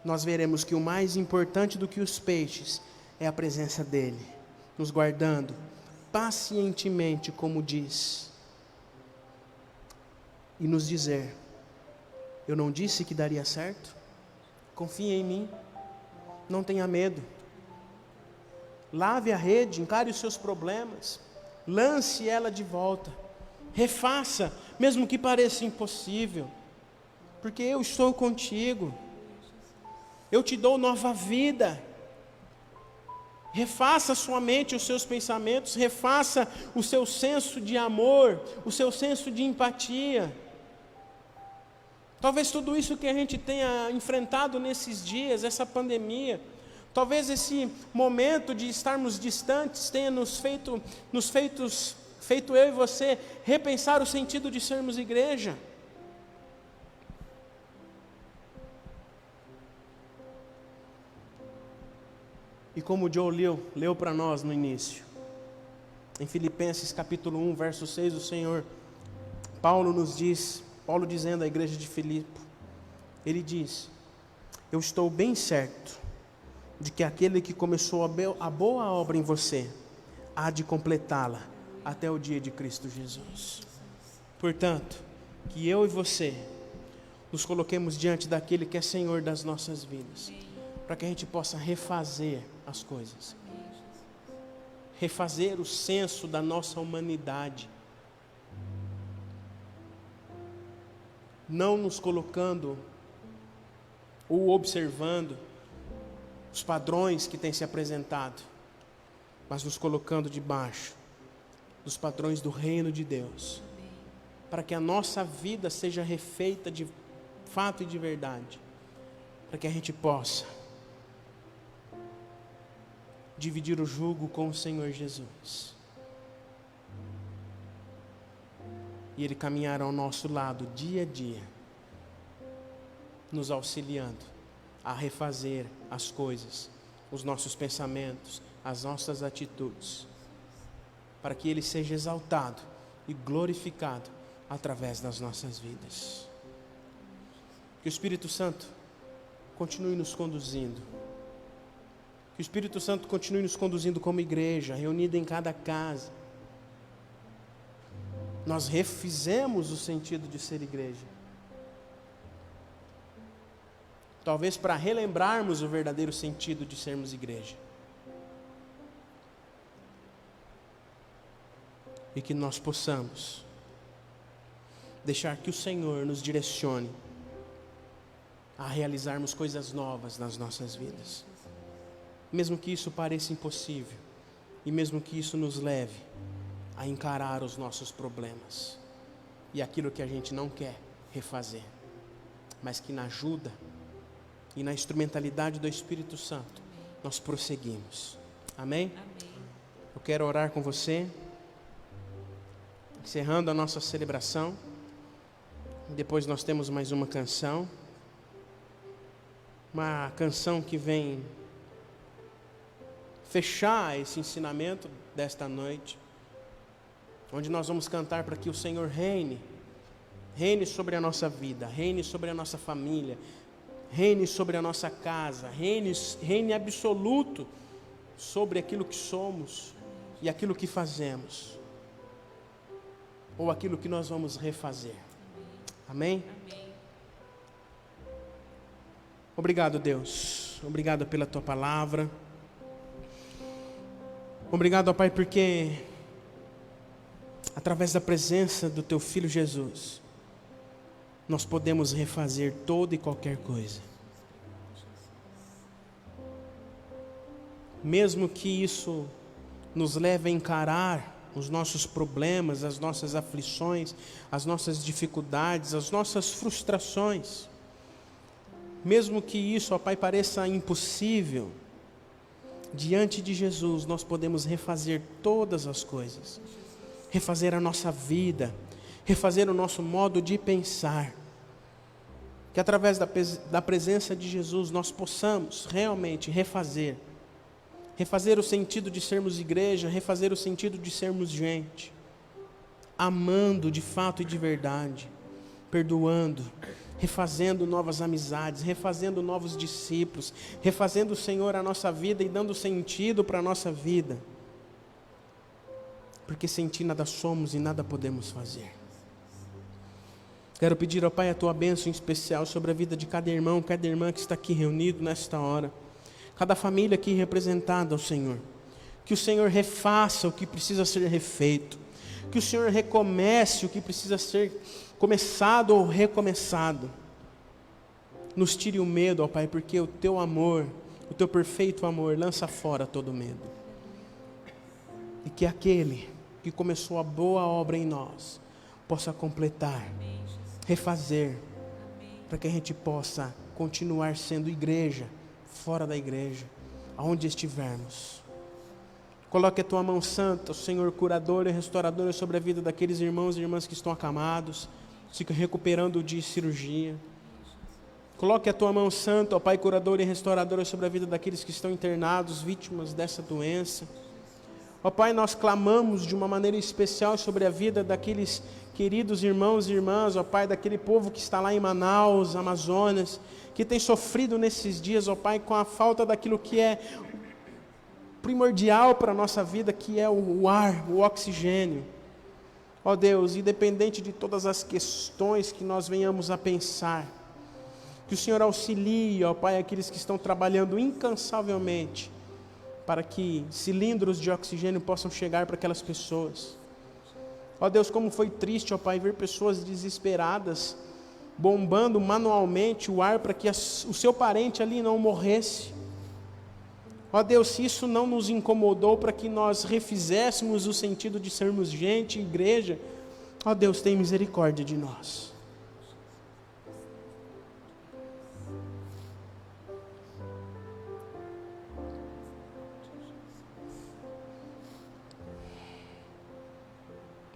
nós veremos que o mais importante do que os peixes é a presença dEle, nos guardando pacientemente, como diz, e nos dizer: eu não disse que daria certo? Confie em mim, não tenha medo, lave a rede, encare os seus problemas, lance ela de volta, refaça, mesmo que pareça impossível, porque eu estou contigo, eu te dou nova vida. Refaça a sua mente, os seus pensamentos, refaça o seu senso de amor, o seu senso de empatia. Talvez tudo isso que a gente tenha enfrentado nesses dias, essa pandemia, talvez esse momento de estarmos distantes tenha feito eu e você repensar o sentido de sermos igreja. E como o Joe leu para nós no início, em Filipenses capítulo 1, verso 6, o Senhor, Paulo dizendo à igreja de Filipe, ele diz: eu estou bem certo de que aquele que começou a boa obra em você, há de completá-la até o dia de Cristo Jesus. Portanto, que eu e você nos coloquemos diante daquele que é Senhor das nossas vidas, para que a gente possa refazer as coisas, refazer o senso da nossa humanidade, não nos colocando ou observando os padrões que têm se apresentado, mas nos colocando debaixo dos padrões do reino de Deus, para que a nossa vida seja refeita de fato e de verdade, para que a gente possa dividir o jugo com o Senhor Jesus, e Ele caminhar ao nosso lado dia a dia, nos auxiliando a refazer as coisas, os nossos pensamentos, as nossas atitudes, para que Ele seja exaltado e glorificado através das nossas vidas. Que o Espírito Santo continue nos conduzindo, que o Espírito Santo continue nos conduzindo como igreja, reunida em cada casa. Nós refizemos o sentido de ser igreja, talvez para relembrarmos o verdadeiro sentido de sermos igreja, e que nós possamos deixar que o Senhor nos direcione a realizarmos coisas novas nas nossas vidas, mesmo que isso pareça impossível, e mesmo que isso nos leve a encarar os nossos problemas e aquilo que a gente não quer refazer, mas que na ajuda e na instrumentalidade do Espírito Santo nós prosseguimos. Amém? Eu quero orar com você, encerrando a nossa celebração. Depois nós temos mais uma canção que vem fechar esse ensinamento desta noite, onde nós vamos cantar para que o Senhor reine sobre a nossa vida, reine sobre a nossa família, reine sobre a nossa casa, reine absoluto sobre aquilo que somos e aquilo que fazemos, ou aquilo que nós vamos refazer. Amém? Obrigado, Deus. Obrigado pela Tua palavra. Obrigado, ó Pai, porque através da presença do Teu Filho Jesus, nós podemos refazer toda e qualquer coisa. Mesmo que isso nos leve a encarar os nossos problemas, as nossas aflições, as nossas dificuldades, as nossas frustrações. Mesmo que isso, ó Pai, pareça impossível, diante de Jesus nós podemos refazer todas as coisas, refazer a nossa vida, refazer o nosso modo de pensar. Que através da presença de Jesus nós possamos realmente refazer o sentido de sermos igreja, refazer o sentido de sermos gente, amando de fato e de verdade, perdoando, refazendo novas amizades, refazendo novos discípulos, refazendo, Senhor, a nossa vida e dando sentido para a nossa vida, porque sem Ti nada somos e nada podemos fazer. Quero pedir ao Pai a Tua bênção especial sobre a vida de cada irmão, cada irmã que está aqui reunido nesta hora, cada família aqui representada ao Senhor. Que o Senhor refaça o que precisa ser refeito, que o Senhor recomece o que precisa ser começado ou recomeçado. Nos tire o medo, ó Pai, porque o Teu amor, o teu perfeito amor lança fora todo medo. E que aquele que começou a boa obra em nós possa completar, refazer, para que a gente possa continuar sendo igreja, fora da igreja, aonde estivermos. Coloque a tua mão santa, Senhor, curadora e restauradora sobre a vida daqueles irmãos e irmãs que estão acamados, se recuperando de cirurgia. Coloque a tua mão santa, ó Pai, curadora e restauradora sobre a vida daqueles que estão internados, vítimas dessa doença. Ó Pai, nós clamamos de uma maneira especial sobre a vida daqueles queridos irmãos e irmãs, ó Pai, daquele povo que está lá em Manaus, Amazonas, que tem sofrido nesses dias, ó Pai, com a falta daquilo que é primordial para a nossa vida, que é o ar, o oxigênio. Ó Deus, independente de todas as questões que nós venhamos a pensar, que o Senhor auxilie, ó Pai, aqueles que estão trabalhando incansavelmente, para que cilindros de oxigênio possam chegar para aquelas pessoas. Ó Deus, como foi triste, ó Pai, ver pessoas desesperadas, bombando manualmente o ar para que o seu parente ali não morresse. Ó Deus, se isso não nos incomodou para que nós refizéssemos o sentido de sermos gente, igreja, ó Deus, tem misericórdia de nós.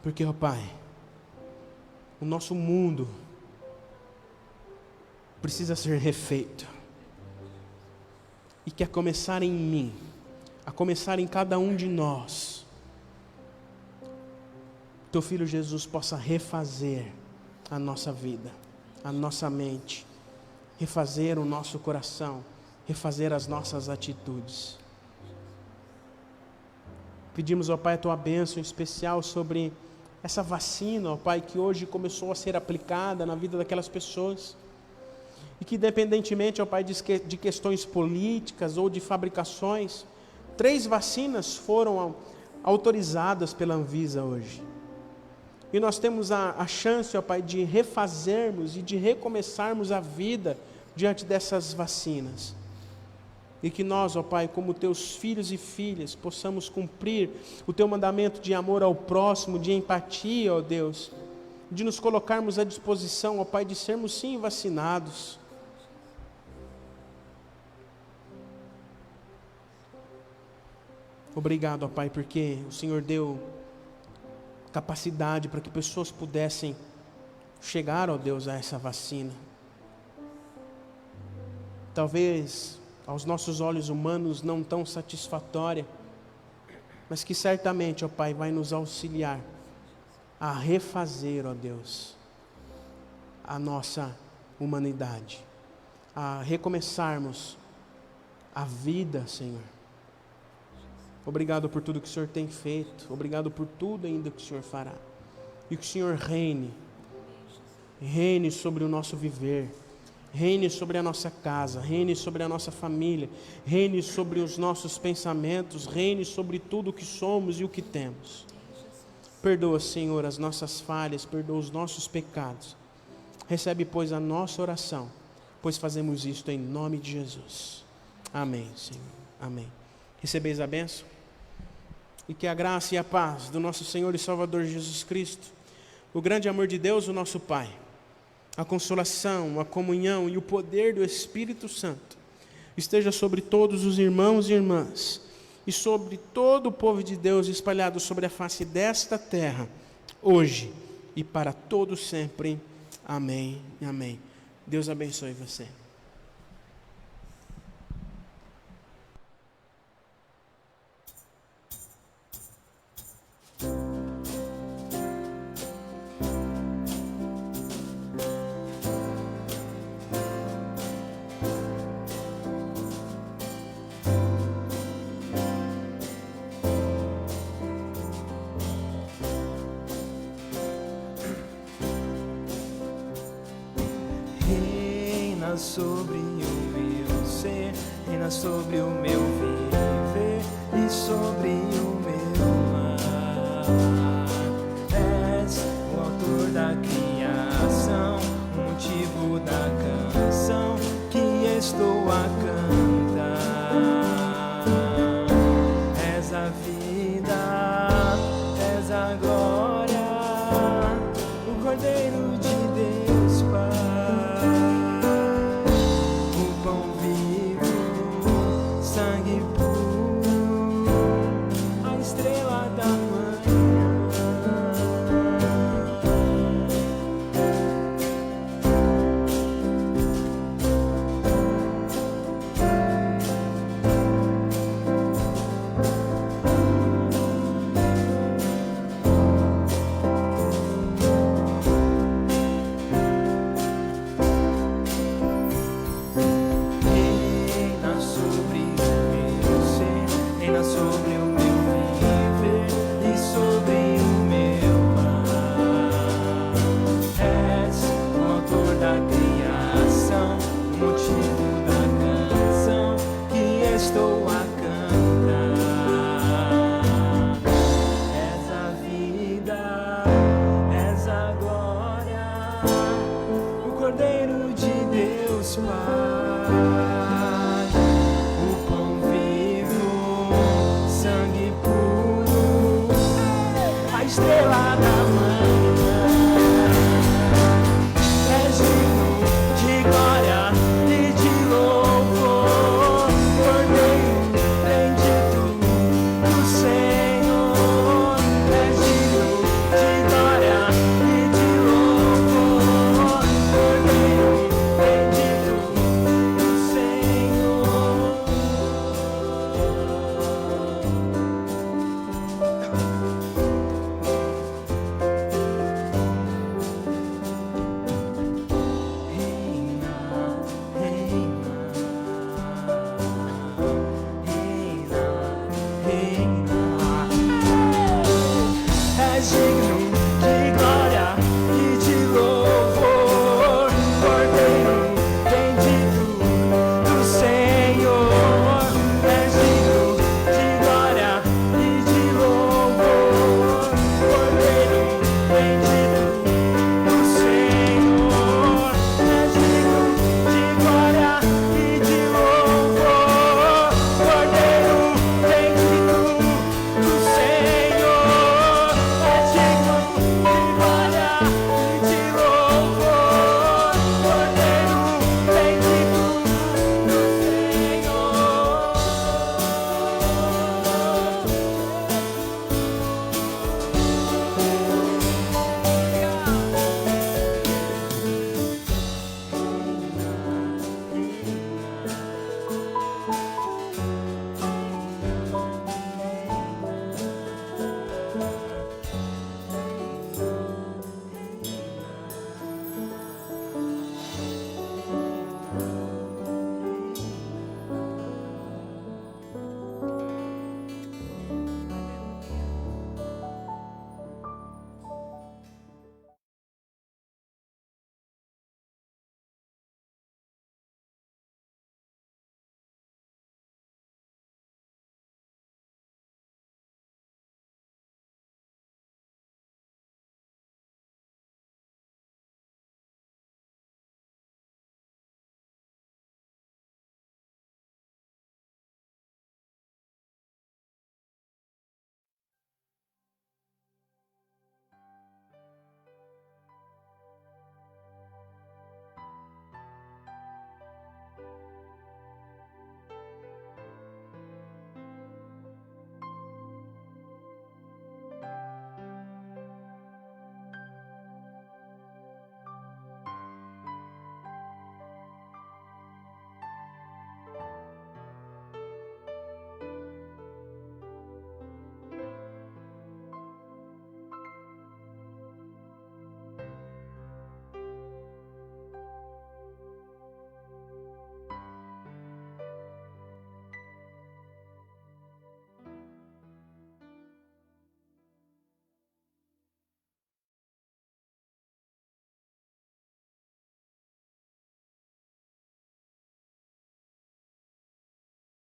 Porque, ó Pai, o nosso mundo precisa ser refeito. E que a começar em mim, a começar em cada um de nós, teu Filho Jesus possa refazer a nossa vida, a nossa mente, refazer o nosso coração, refazer as nossas atitudes. Pedimos, ó Pai, a tua bênção especial sobre essa vacina, ó Pai, que hoje começou a ser aplicada na vida daquelas pessoas. E que independentemente, ó Pai, de questões políticas ou de fabricações, 3 vacinas foram autorizadas pela Anvisa hoje. E nós temos a chance, ó Pai, de refazermos e de recomeçarmos a vida diante dessas vacinas. E que nós, ó Pai, como teus filhos e filhas, possamos cumprir o teu mandamento de amor ao próximo, de empatia, ó Deus, de nos colocarmos à disposição, ó Pai, de sermos sim vacinados. Obrigado, ó Pai, porque o Senhor deu capacidade para que pessoas pudessem chegar, ó Deus, a essa vacina. Talvez aos nossos olhos humanos não tão satisfatória, mas que certamente, ó Pai, vai nos auxiliar a refazer, ó Deus, a nossa humanidade, a recomeçarmos a vida, Senhor. Obrigado por tudo que o Senhor tem feito, obrigado por tudo ainda que o Senhor fará, e que o Senhor reine sobre o nosso viver, reine sobre a nossa casa, reine sobre a nossa família, reine sobre os nossos pensamentos, reine sobre tudo o que somos e o que temos. Perdoa, Senhor, as nossas falhas, perdoa os nossos pecados. Recebe, pois, a nossa oração, pois fazemos isto em nome de Jesus. Amém, Senhor. Amém. Recebeis a bênção? E que a graça e a paz do nosso Senhor e Salvador Jesus Cristo, o grande amor de Deus, o nosso Pai, a consolação, a comunhão e o poder do Espírito Santo esteja sobre todos os irmãos e irmãs e sobre todo o povo de Deus espalhado sobre a face desta terra, hoje e para todo sempre. Amém e amém. Deus abençoe você. Sobre o meu ser, reina sobre o meu viver e sobre o meu lar. És o autor da criação, o motivo da canção que estou a cantar. paz.